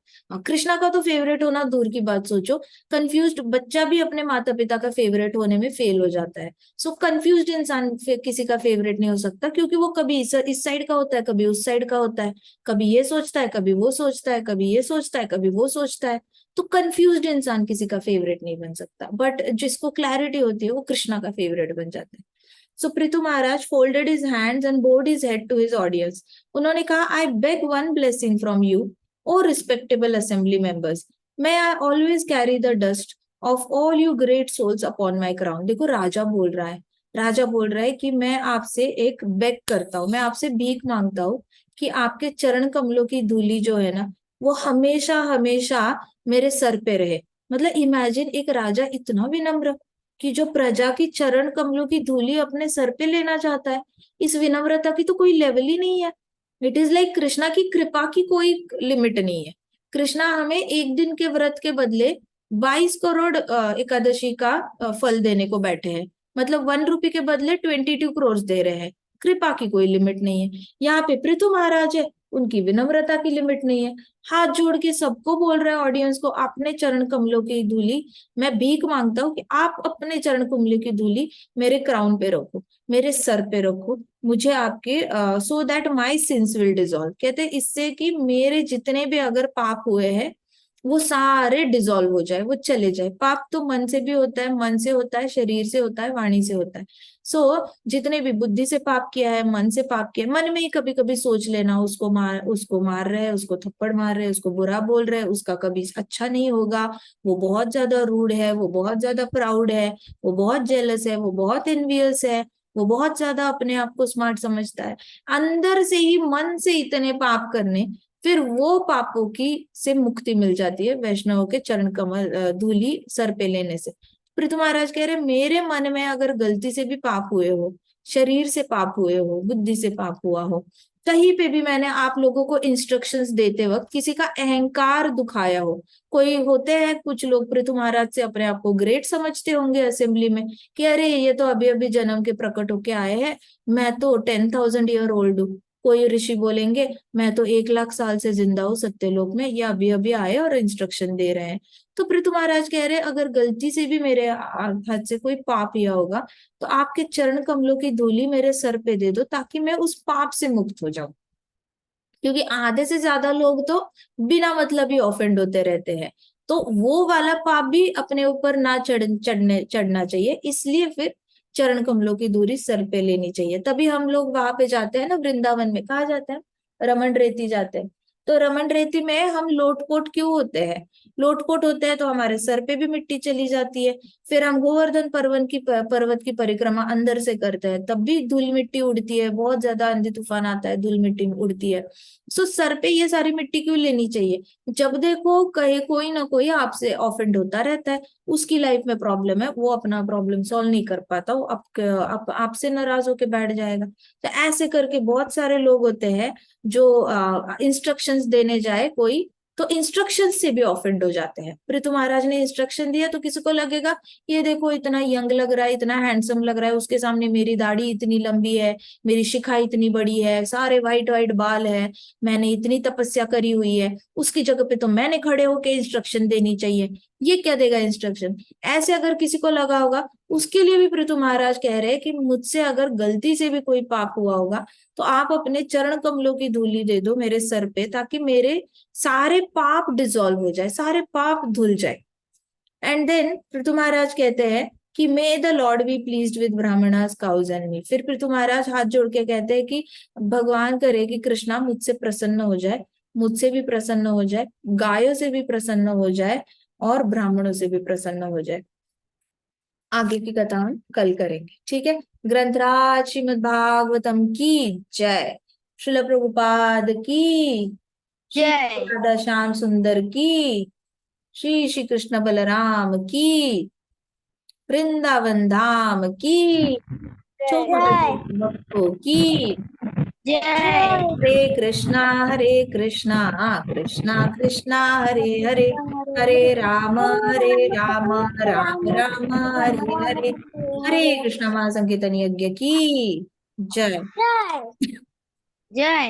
कृष्णा का तो फेवरेट होना दूर की बात, सोचो कंफ्यूज्ड बच्चा भी अपने माता पिता का फेवरेट होने में फेल हो जाता है। सो कंफ्यूज्ड इंसान किसी का फेवरेट नहीं हो सकता, क्योंकि वो कभी इस साइड का होता है, कभी उस साइड का होता है, कभी ये सोचता है, कभी वो सोचता है, कभी ये सोचता है, कभी वो सोचता है। तो कंफ्यूज्ड इंसान किसी का फेवरेट नहीं बन सकता, बट जिसको क्लैरिटी होती है वो कृष्णा का फेवरेट बन जाता है। So Prithu Maharaj folded his hands and bowed his head to his audience. उन्होंने कहा, I beg one blessing from you, O respectable assembly members. May I always carry the dust of all you great souls upon my crown. देखो राजा बोल रहा है, राजा बोल रहा है कि मैं आपसे एक बेग करता हूँ, मैं आपसे भीख मांगता हूँ कि आपके चरण कमलों की धूली जो है ना, वो हमेशा हमेशा मेरे सर पे रहे। मतलब इमेजिन एक राजा इतना विनम्र कि जो प्रजा की चरण कमलों की धूली अपने सर पे लेना चाहता है। इस विनम्रता की तो कोई लेवल ही नहीं है। इट इज लाइक कृष्णा की कृपा की कोई लिमिट नहीं है। कृष्णा हमें एक दिन के व्रत के बदले 22 करोड़ एकादशी का फल देने को बैठे हैं। मतलब 1 रुपए के बदले 22 करोड़ दे रहे हैं। कृपा की कोई लिमिट नहीं है। यहाँ पे पृथु महाराज है, उनकी विनम्रता की लिमिट नहीं है। हाथ जोड़ के सबको बोल रहे हैं, ऑडियंस को, अपने चरण कमलों की धूली मैं भीख मांगता हूँ कि आप अपने चरण कमलों की धूली मेरे क्राउन पे रखो, मेरे सर पे रखो, मुझे आपके so that my since will dissolve. कहते इससे कि मेरे जितने भी अगर पाप हुए हैं वो सारे डिजॉल्व हो जाए, वो चले जाए। पाप तो मन से भी होता है, मन से होता है, शरीर से होता है, वाणी से होता है। सो जितने भी बुद्धि से पाप किया है, मन से पाप किया है, मन में ही कभी कभी सोच लेना उसको मार रहे हैं, उसको थप्पड़ मार रहे हैं, उसको बुरा बोल रहे हैं, उसका कभी अच्छा नहीं होगा, वो बहुत ज्यादा रूड है, वो बहुत ज्यादा प्राउड है, वो बहुत जेलस है, वो बहुत एनवियस है, वो बहुत ज्यादा अपने आप को स्मार्ट समझता है। अंदर से ही मन से इतने पाप करने, फिर वो पापों की से मुक्ति मिल जाती है वैष्णव के चरण कमल धूली सर पे लेने से। पृथु महाराज कह रहे मेरे मन में अगर गलती से भी पाप हुए हो, शरीर से पाप हुए हो, बुद्धि से पाप हुआ हो, कहीं पे भी मैंने आप लोगों को इंस्ट्रक्शंस देते वक्त किसी का अहंकार दुखाया हो, कोई होते हैं कुछ लोग पृथु महाराज से अपने आप को ग्रेट समझते होंगे असेंबली में कि अरे ये तो अभी अभी जन्म के प्रकट होके आए हैं, मैं तो 10,000 ईयर ओल्ड हूँ। कोई ऋषि बोलेंगे मैं तो 1 लाख साल से जिंदा हूँ सत्यलोक में, ये अभी अभी आए और इंस्ट्रक्शन दे रहे हैं। तो पृथु महाराज कह रहे अगर गलती से भी मेरे हाथ से कोई पाप किया होगा तो आपके चरण कमलों की धूली मेरे सर पे दे दो, ताकि मैं उस पाप से मुक्त हो जाऊं। क्योंकि आधे से ज्यादा लोग तो बिना मतलब ही ऑफेंड होते रहते हैं, तो वो वाला पाप भी अपने ऊपर ना चढ़ना चाहिए। इसलिए फिर चरण कमलों की दूरी सर पे लेनी चाहिए। तभी हम लोग वहां पे जाते हैं ना, वृंदावन में कहा जाता है रमन रेती जाते हैं। तो रमन रेती में हम लोटपोट क्यों होते हैं? लोटपोट होते हैं तो हमारे सर पे भी मिट्टी चली जाती है। फिर हम गोवर्धन पर्वत की परिक्रमा अंदर से करते हैं, तब भी धूल मिट्टी उड़ती है, बहुत ज्यादा आंधी तूफान आता है, धूल मिट्टी उड़ती है। सो सर पे ये सारी मिट्टी क्यों लेनी चाहिए? जब देखो कहीं कोई ना कोई आपसे ऑफेंड होता रहता है, उसकी लाइफ में प्रॉब्लम है, वो अपना प्रॉब्लम सॉल्व नहीं कर पाता, वो आपसे नाराज होके बैठ जाएगा। तो ऐसे करके बहुत सारे लोग होते हैं जो इंस्ट्रक्शंस देने जाए कोई, तो इंस्ट्रक्शन से भी ऑफेंड हो जाते हैं। पृथु महाराज ने इंस्ट्रक्शन दिया तो किसी को लगेगा ये देखो इतना यंग लग रहा है, इतना हैंडसम लग रहा है, उसके सामने मेरी दाढ़ी इतनी लंबी है, मेरी शिखा इतनी बड़ी है, सारे वाइट वाइट बाल है, मैंने इतनी तपस्या करी हुई है, उसकी जगह पे तो मैंने खड़े होके इंस्ट्रक्शन देनी चाहिए, ये क्या देगा इंस्ट्रक्शन? ऐसे अगर किसी को लगा होगा, उसके लिए भी पृथु महाराज कह रहे हैं कि मुझसे अगर गलती से भी कोई पाप हुआ होगा तो आप अपने चरण कमलों की धूली दे दो मेरे सर पे, ताकि मेरे सारे पाप डिसॉल्व हो जाए, सारे पाप धुल जाए। एंड देन पृथु महाराज कहते हैं कि may the Lord be pleased with Brahmanas cows and me. फिर पृथु महाराज हाथ जोड़ के कहते हैं कि भगवान करे कि कृष्णा मुझसे प्रसन्न हो जाए, मुझसे भी प्रसन्न हो जाए, गायों से भी प्रसन्न हो जाए, और ब्राह्मणों से भी प्रसन्न हो जाए। आगे की कथा हम कल करेंगे, ठीक है। ग्रंथराज श्रीमद् भागवतम की जय। श्रील प्रभुपाद की, श्री जय। राधा श्याम सुंदर की, श्री श्री कृष्ण बलराम की, वृंदावन धाम की। छोटे भक्तों की जय। हरे कृष्णा कृष्णा कृष्णा हरे हरे हरे राम राम राम हरे हरे हरे कृष्णा महासंकीर्तन यज्ञ की जय। जय।